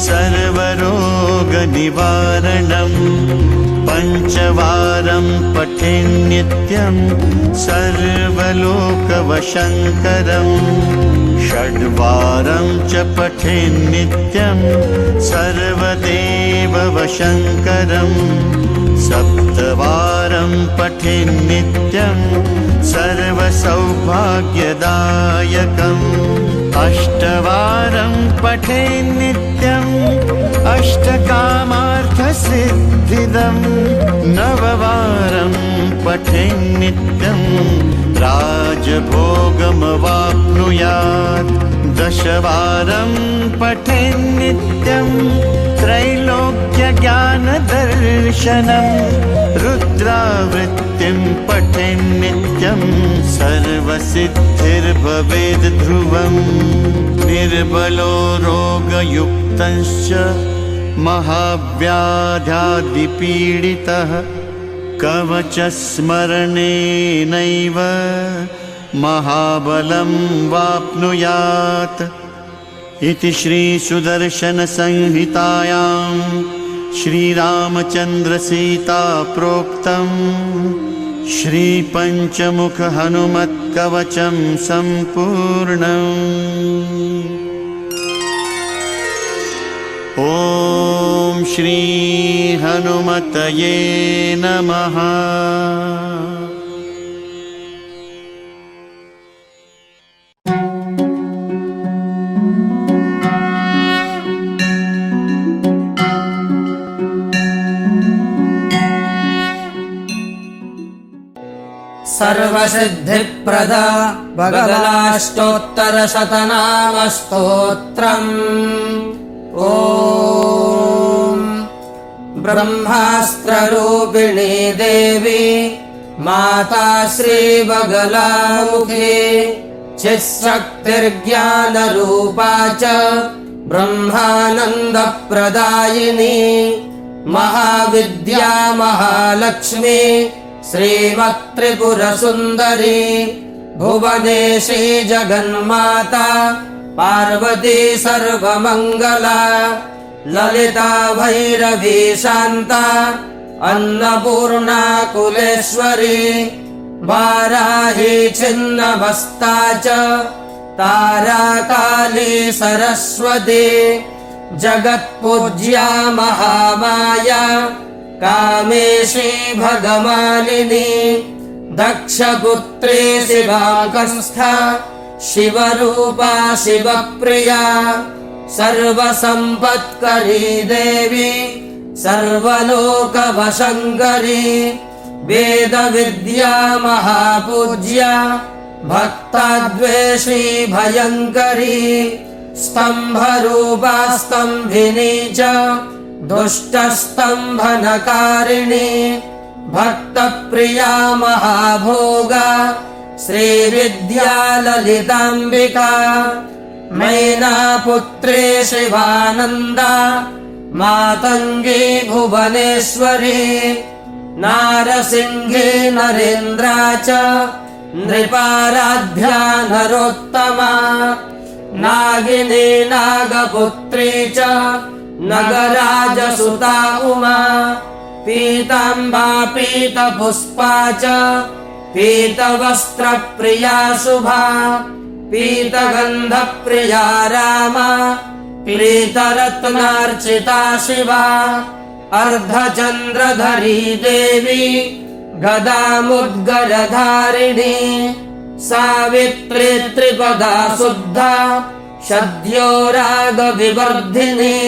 सर्वरोगनिवारणम् पञ्चवारं पठेन्नित्यं सर्वलोकवशङ्करम् षड्वारं च पठेन्नित्यं सर्वदेववशङ्करम् सप्तवारं पठेन्नित्यं सर्वसौभाग्यदायकम् अष्टवारं पठेन्नित्यम् अष्टकामार्थसिद्धिदम् नववारं पठेन्नित्यं राजभोगमवाप्नुयात् दशवारं पठेन्नित्यं त्रैलोक्यज्ञानदर्शनं रुद्रावृत्तिं पठेन्नित्यं सर्वसिद्धिर्भवेद् ध्रुवम् निर्बलो रोगयुक्तश्च महाव्याध्यादिपीडितः कवचस्मरणेनैव महाबलं वाप्नुयात् इति श्रीसुदर्शनसंहितायां श्रीरामचन्द्रसीता प्रोक्तं श्रीपञ्चमुख हनुमत्कवचं सम्पूर्णम्। ॐ श्री हनुमतये नमः। सर्वसिद्धिप्रदा बगलाष्टोत्तरशतनामस्तोत्रम्। ॐ ब्रह्मास्त्ररूपिणी देवी माता श्रीबगलामुखी चित्शक्तिर्ज्ञानरूपा च ब्रह्मानन्दप्रदायिनी महाविद्या महालक्ष्मी श्रीमत्त्रिपुरसुन्दरी भुवनेशी जगन्माता पार्वती सर्वमङ्गला ललिता भैरवी शान्ता अन्नपूर्णा कुलेश्वरी वाराही छिन्नमस्ता च तारा काली सरस्वती जगत्पूज्या महामाया कामेशी भगमालिनी दक्षपुत्री शिवाकंस्था शिवरूपा शिवप्रिया सर्वसम्पत्करी देवी सर्वलोकवशङ्करी वेदविद्या महापूज्या भक्ताद्वेषी भयङ्करी स्तम्भरूपा स्तम्भिनी च दुष्टस्तम्भनकारिणी भक्तप्रिया महाभोगा श्रीविद्या ललिताम्बिका मैनापुत्री शिवानन्दा मातङ्गी भुवनेश्वरी नारसिंही नरेन्द्रा च नृपाराध्या नरोत्तमा नागिनी नागपुत्री च नगराजसुता उमा पीताम्बा पीतपुष्पा च पीतवस्त्रप्रिया शुभा पीतगन्धप्रिया रामा पीतरत्नार्चिता शिवा अर्धचन्द्रधरी देवी गदामुद्गरधारिणी सावित्री त्रिपदा शुद्धा शद्यो रागविवर्धिनी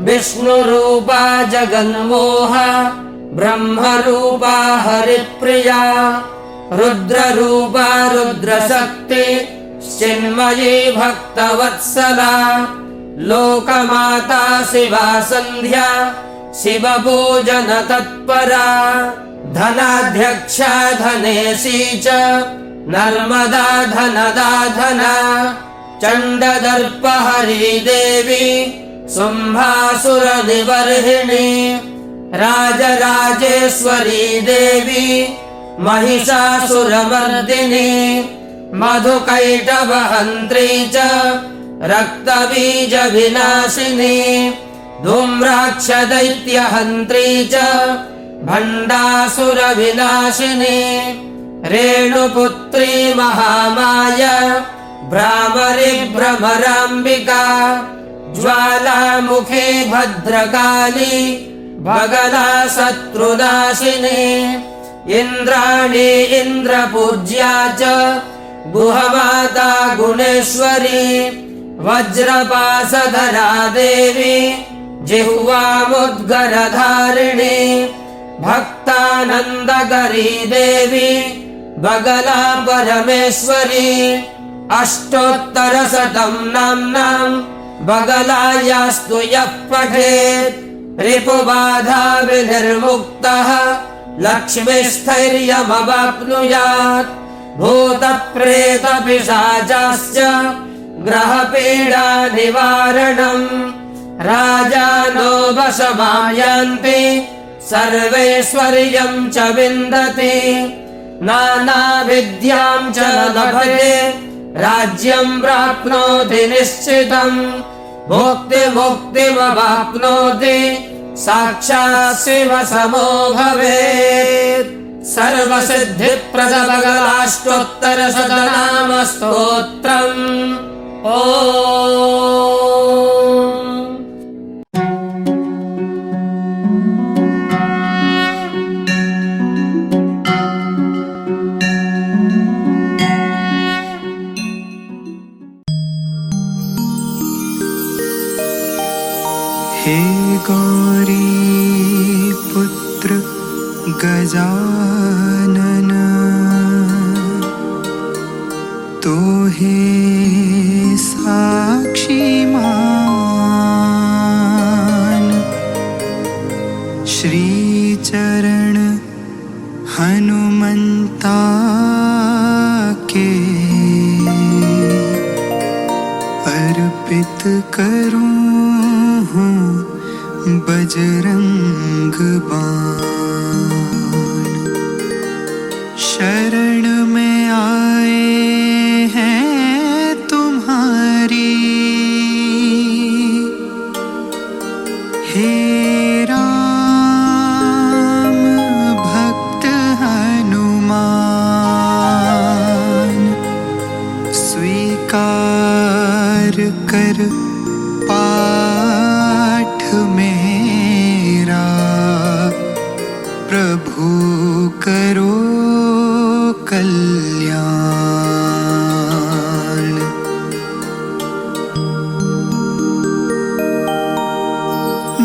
विष्णुरूपा जगन्मोहा ब्रह्मरूपा हरिप्रिया रुद्ररूपा रुद्रशक्ति चिन्मयी भक्तवत्सला लोकमाता शिवा सन्ध्या शिवपूजन तत्परा धनाध्यक्षा धनेशी च नर्मदा धनदा धना चण्डदर्पहरी देवी शुम्भासुरनिवर्हिणी राजराजेश्वरी देवी महिषासुरमर्दिनी मधुकैटभहन्त्री च रक्तबीजविनाशिनी धूम्राक्षदैत्यहन्त्री च भण्डासुरविनाशिनी रेणुपुत्री महामाया भ्रामरी भ्रमराम्बिका ज्वालामुखी भद्रकाली बगला शत्रुनाशिनी इन्द्राणी इन्द्रपूज्या च गुहमाता गुणेश्वरी वज्रपाशधरा देवी जिह्वामुद्गरधारिणी भक्तानन्दकरी देवी बगला परमेश्वरी अष्टोत्तरशतं नाम्नाम् बगलायास्तु यः पठेत् रिपुबाधा विनिर्मुक्तः लक्ष्मीस्थैर्यमवाप्नुयात् भूतप्रेतपिशाचाश्च ग्रहपीडा निवारणम् राजानो वशमायान्ति सर्वैश्वर्यं च विन्दति नानाविद्यां च लभते राज्यं प्राप्नोति निश्चितम् भुक्तिमुक्तिमवाप्नोति साक्षात् शिवसमो भवेत् सर्वसिद्धिप्रदबगलाष्टोत्तरशतनामस्तोत्रम् ॐ गौरी पुत्र गजानन तोहे साक्षी मान श्री चरण हनुमंता के अर्पित करूं हूँ बजरंग बाण। शरण में आए हैं तुम्हारी हे राम भक्त हनुमान स्वीकार कर पाठ मेरा प्रभु करो कल्याण।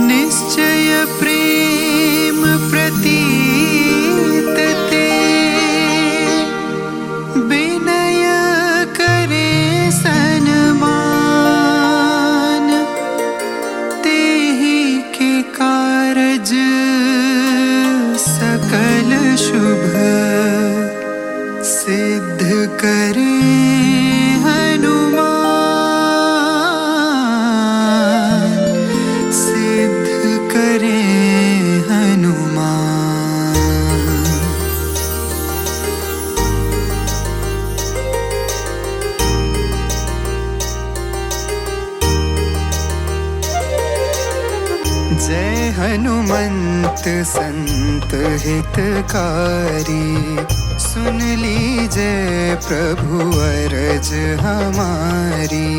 निश्चय प्रेम प्रतीत ते विनय करे सन्मान तेहि के कारज सकल शुभ सिद्ध करे हनुमान सिद्ध करे हनुमान। जय हनुमंत संत हितकारी सुन लीजय प्रभु अरज हमारी।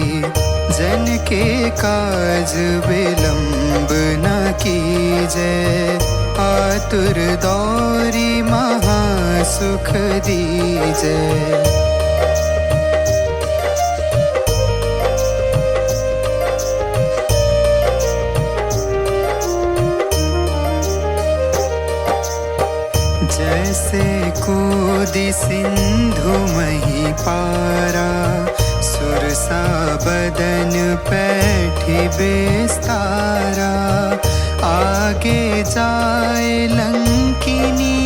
जन के काज विलंब न कीजय आतुर दौरी महासुख दीजय। जैसे कोदि सिंधु मही पारा सुरसा बदन पैठी बेस्तारा। आगे जाए लंकिनी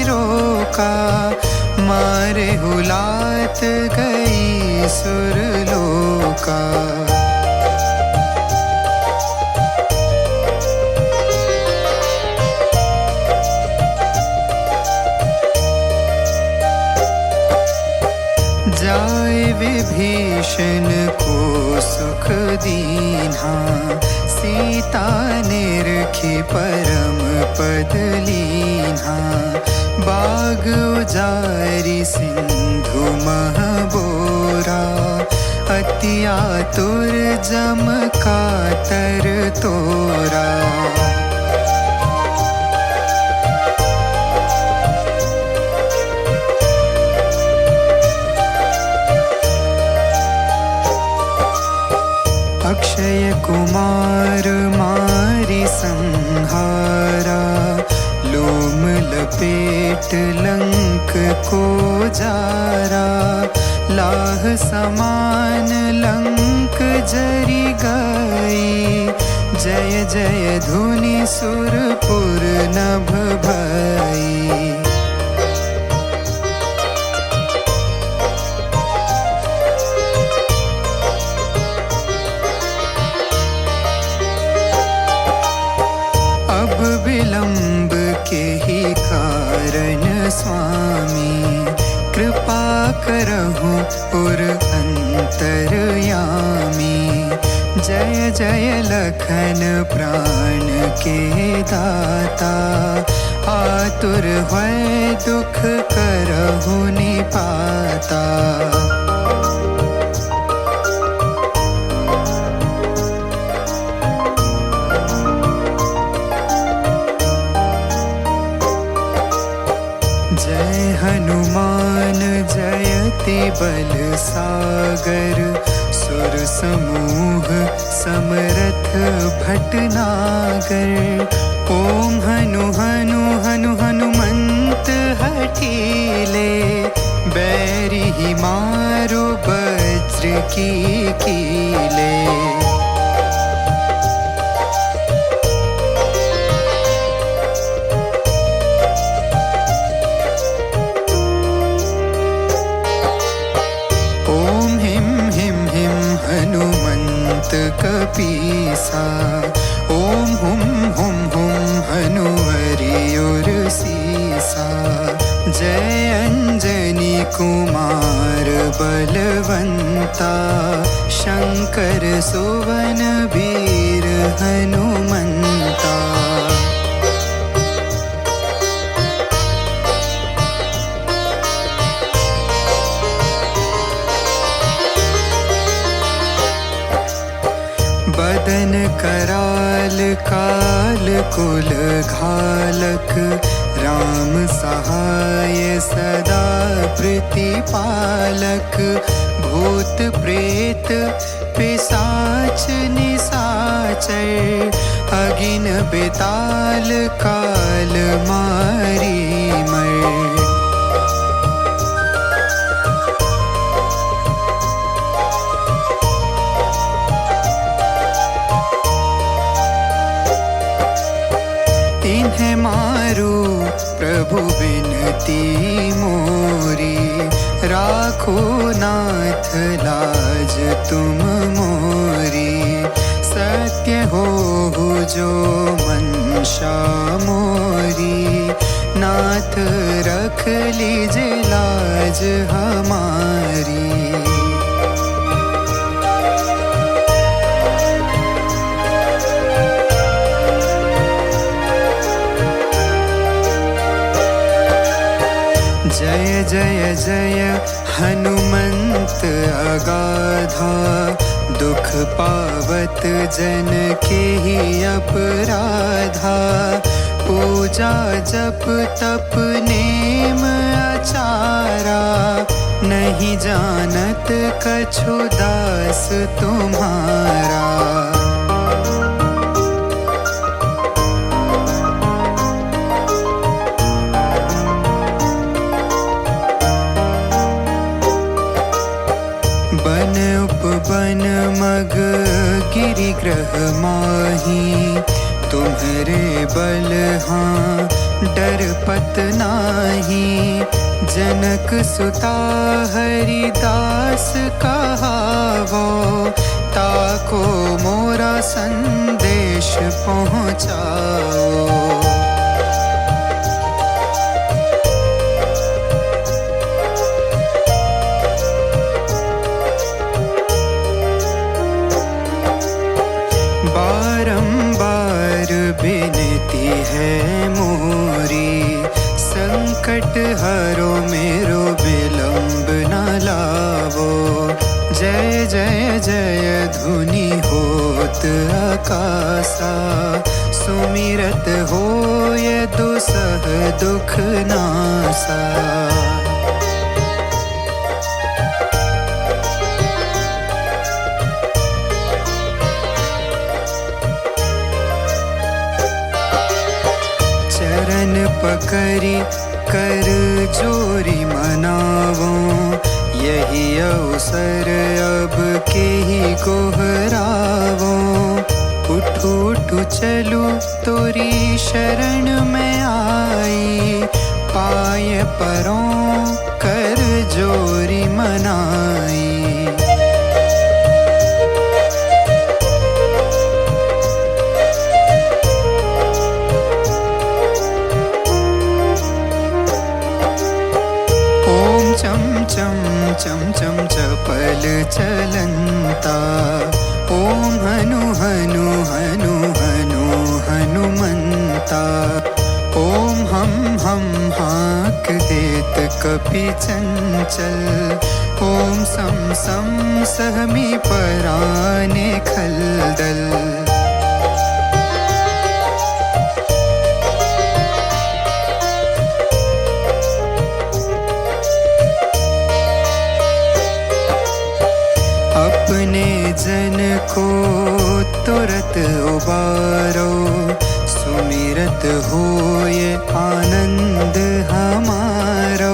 रोका मारे हुलात गई सुरलोका। जाए विभीषण को सुख दीन्हा सीता निरखी परम पद लीन्हा। बाग उजारी सिंधु महबोरा अति आतुर जम कातर तोरा। अक्षय कुमार मारी संहारा लोम लपेट लंक को जारा। लाह समान लंक जरी गई जय जय धुनि सुरपुर नभ भई। अब विलंब के ही कारण स्वामी कृपा करहु पुर अंतरयामी। जय जय लखन प्राण के दाता आतुर है दुख करहु निपाता। हनुमान जयति बल सागर सुर समूह समरथ भटनागर। ओम हनु हनु हनु हनुमंत हठीले, बैरी ही मारो वज्र की कीले। ओम हिम हिम हिम हनुमंत कपीसा, ओम हुम हुम हुम हनुहरियुर सीसा। जय अंजनी कुमार बलवंता, शंकर सुवन वीर हनुमंता। बदन कराल काल कुल घालक, राम सहाय सदा प्रतिपालक। भूत प्रेत पिशाच निशाचर, अगिन बेताल काल मारी मर। इन्हें मारो प्रभु बिनती मोरी, राखो नाथ लाज तुम मोरी। सत्य हो जो मनसा मोरी, नाथ रख लीजे लाज हमारी। जय जय जय हनुमंत अगाधा, दुख पावत जन के ही अपराधा। पूजा जप तप नेम आचारा, नहीं जानत कछु दास तुम्हारा। बन उपवन मग गिरि ग्रह माही, तुम्हरे बल हाँ डर पत नाही। जनक सुता हरिदास कहावो, ताको मोरा संदेश पहुँचाओ। बारंबार बिनती है मोरी, संकट हरो मेरो विलंब न लावो। जय जय जय धुनि होत आकाशा, सुमिरत होय दुसह दुख नासा। चरण पकड़ी कर जोरी मनावो, यही अवसर अब के ही गोहरावो। उठू उठू चलू तोरी शरण में आई, पाय परों कर जोरी मनाई। चम चम चम चम चपल चलंता, ओम हनु हनु हनु हनु हनुमंता। ओम हम हाक देत कपि चंचल, ओम सम सम सहमी पराने खलदल। अपने भजन को तुरत उबारो, सुमिरत होय आनंद हमारो।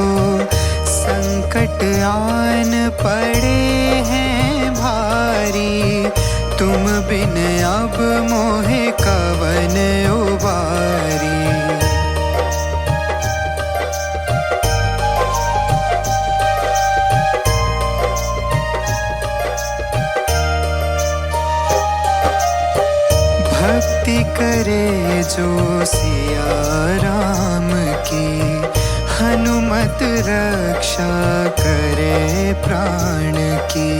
संकट आन पड़े हैं भारी, तुम बिन अब मोहे कवन उबारी। भक्ति करे जो सिया राम की, हनुमत रक्षा करे प्राण की।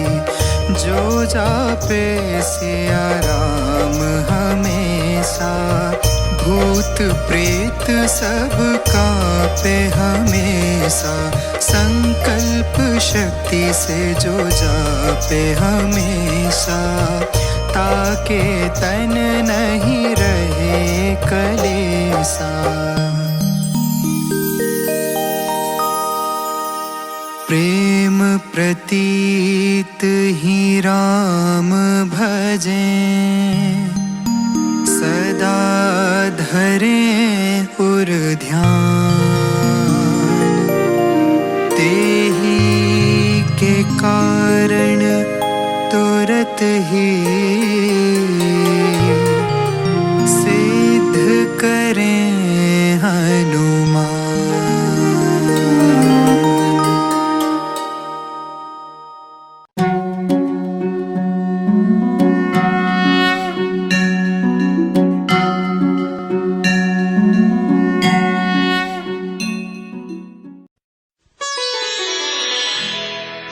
जो जापे सिया राम हमेशा, भूत प्रेत सब कांपे हमेशा। संकल्प शक्ति से जो जापे हमेशा, ताके तन नहीं रहे कलेसा। प्रेम प्रतीत ही राम भजे, सदा धरे उर ध्यान। तेहि के कारण तुरत ही सिद्ध करें हनुमान।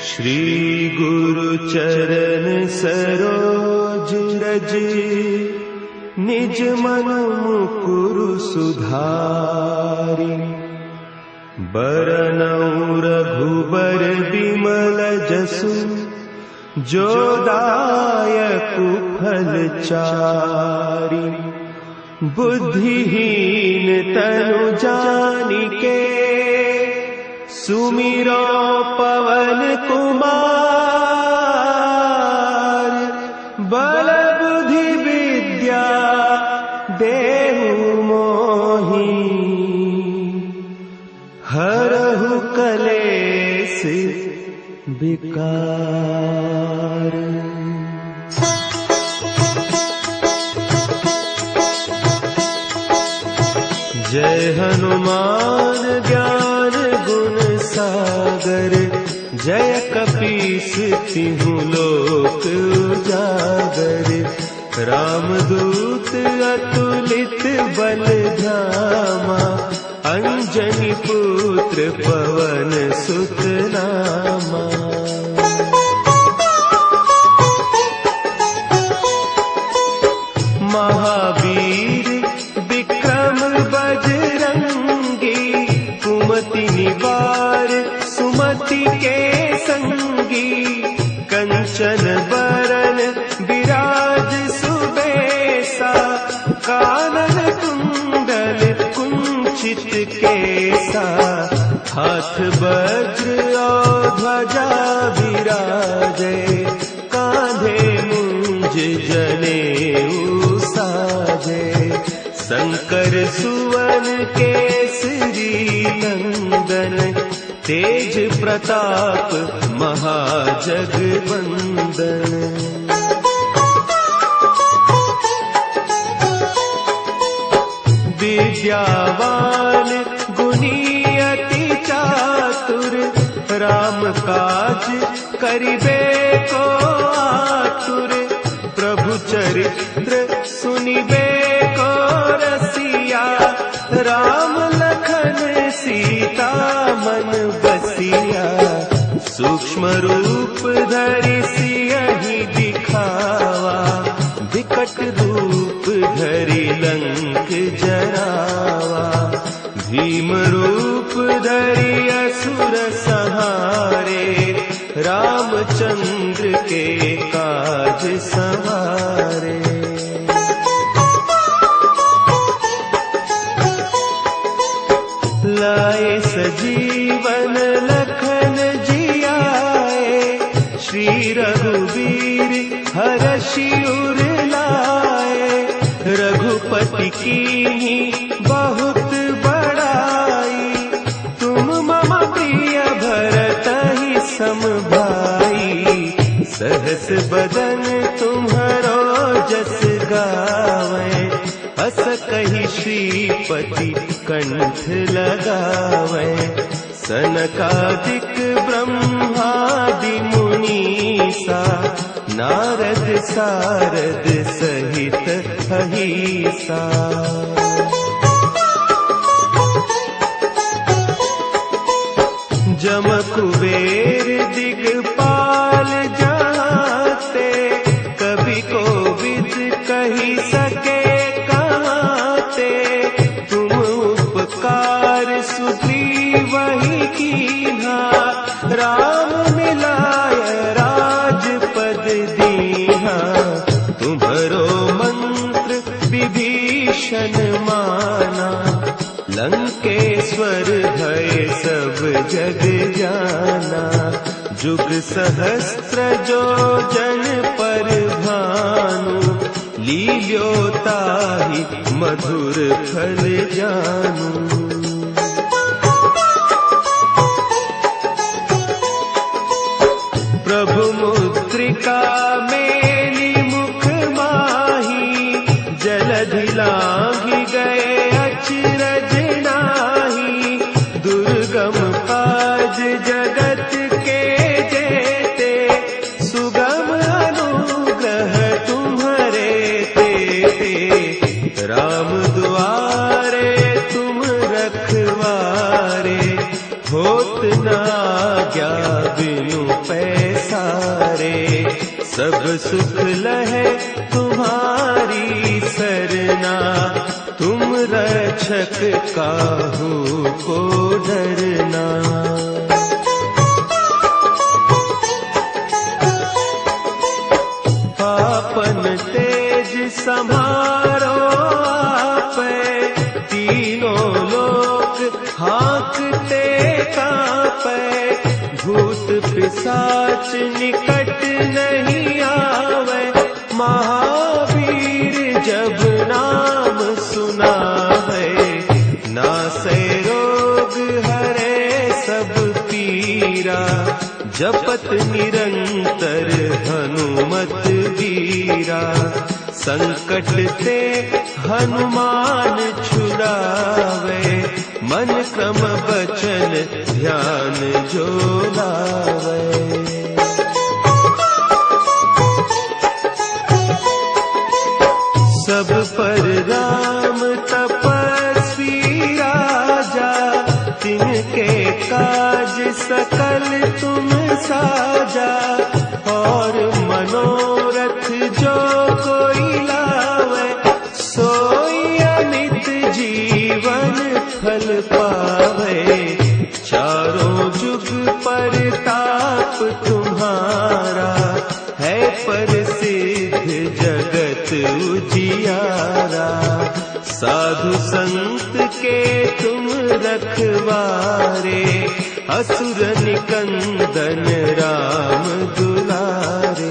श्री गुरु चरण सरोज रज, निज मन मुकुरु सुधारि। बरनउँ रघुबर बिमल जसु, जो दायकु फल चारि। बुद्धिहीन तनु जानिके, सुमिरो पवन कुमार। बल बुद्धि विद्या देहु मोहि, हरहु कलेस विकार। जय हनुमान ज्ञान गुण सागर, जय कपीस तिहु लोक उजागर। रामदूत अतुलित बल धामा, अंजनी पुत्र पवन सुत नामा। महावीर विक्रम बजरंगी, कुमति निवार सुमति के संगी। कंचन बरन विराज सुबेसा, कानन कुंडल कुंचित केसा। हाथ वज्र और ध्वजा विराजे, कांधे मुंज जनेऊ साजे। शंकर सुवन केसरी नंदन, तेज प्रताप महाजगवंदन। विद्यावान गुणी अति चातुर, राम काज करिबे को आतुर। प्रभु चरित्र सुनिबे को रसिया, राम लखन सीता मन बसिया। सूक्ष्म रूप धरि सियहि दिखावा, विकट रूप धरि लंक जरावा। भीम रूप धरि असुर संहारे, रामचंद्र के काज सवारे। लाए सजीवन लखन जियाए, श्री रघुवीर हर कशी उरलाए, रघुपति की बहुत बड़ाई। तुम मम प्रिय भरत ही सम भाई, सहस बदन तुम्हारो जस गावे। हस कही श्रीपति कंठ लगावे, सनकादिक ब्रह्मादि मुनीसा, नारद सारद सहित अहिसा। जम कुबेर दिगपाल जाते, कभी को विद कही सके कहते। तुम उपकार सुग्रीव वही कीन्हा, राम मिलाय राजपद दीन्हा। तुम्हरो मंत्र विभीषण माना, लंकेश्वर भय सब जग जाना। जुग सहस्त्र जो जन पर भानु, लील्योताहि मधुर फल जानू। प्रभु मुद्रिका मेली मुख माही, जलधि लांघि गए अचरज नाही। दुर्गम काज जगत के जेते, सुगम अनुग्रह तुम्हारे तेते। राम दुआरे तुम रखवारे, होत न आज्ञा बिनु पैसारे। सब सुख लहे तुम्हारी सरना, तुम रक्षक काहू को डरना। आपन तेज समारो आपै, तीनों लोक हाँकते कांपै। भूत पिशाच निकट नहीं आवे, महावीर जब नाम सुनावे। नासै रोग हरे सब पीरा, जपत निरंतर हनुमत वीरा। संकट ते हनुमान छुड़ावे, मन क्रम बचन ध्यान जो लावे। सब पर राम तपस्वी राजा, तिनके काज सकल तुम साजा। और मनोरथ जो कोई लावे, सोई अमित जीवन फल पावे। चारों जुग परताप तुम्हारा, है प्रसिद्ध जगत उजियारा। साधु संत के तुम रखवारे, असुर निकंदन राम दुलारे।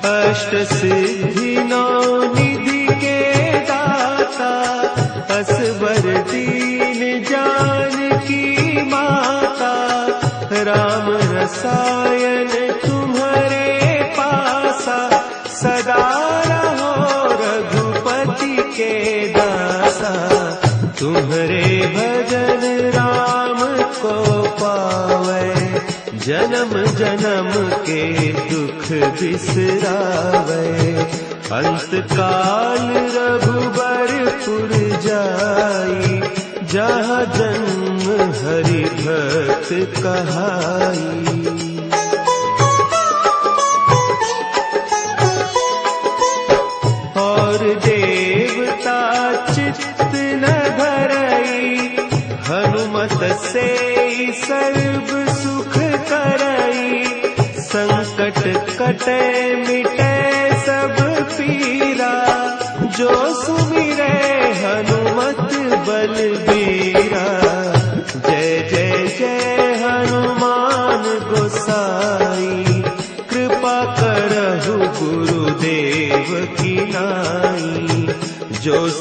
अष्ट सिद्धि नौ निधि के दाता, असवर दीन जानकी माता। राम रसायन तुम्हारे पासा, सदा रहो रघुपति के दासा। तुम्हारे भजन राम को पावे, जन्म जन्म के दुख बिसरावे। अंत काल रघुबरपुर जाई, जहाँ जन्म हरि भक्त कहाई। और देवता चित्त न धरई, हनुमत से सर्व सुख करई। संकट कटे मिटे सब पीरा, जो सुमिरे हनुमत बलबीरा। जय जय जय हनुमान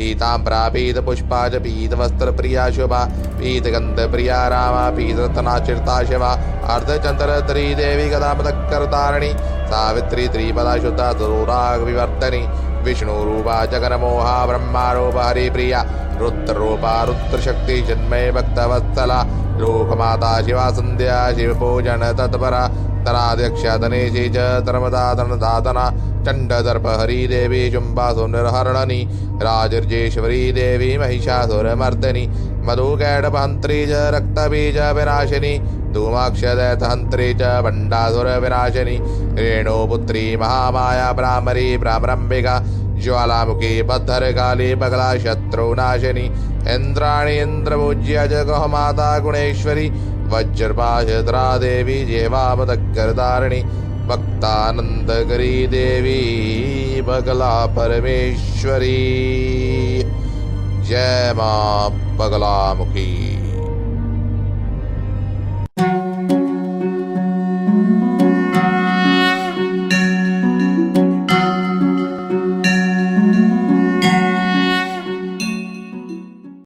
पीताम्बरा पीत पुष्पा च पीत वस्त्र प्रिया शुभा पीत गंध प्रिया रामा पीत रत्ना चिरता शिवा अर्धचंद्र त्री देवी गदा मदकरतारिणी सावित्री त्रिपदा शुद्धा दुराग विवर्तनी विष्णु रूपा जगन्मोहा ब्रह्मा रूप हरिप्रिया रुद्र रूपा रुद्र शक्ति जन्मय भक्तवत्सला लोकमाता शिवा संध्या शिव पूजन तत्परा तनाध्यक्ष धनेशी च धर्मदा धनदातना चंडदर्प हरि देवी शुंभासुरहरणनी राजर्जेश्वरी देवी महिषासुरमर्दिनी मधुकैटभंत्री च रक्तबीज विनाशिनी धूमाक्षदहंत्री च भंडासुर विनाशिनी रेणुपुत्री महामाया भ्रामरी भ्रामरंबिका ज्वालामुखी पद्धरकाली बगला शत्रुनाशिनी इंद्राणी इंद्रपूज्य जगह माता गुणेश्वरी वज्रपाशद्रा देवी जेवामदग्गरधारिणी भक्तानंदकरी देवी बगला परमेश्वरी जय मां बगलामुखी।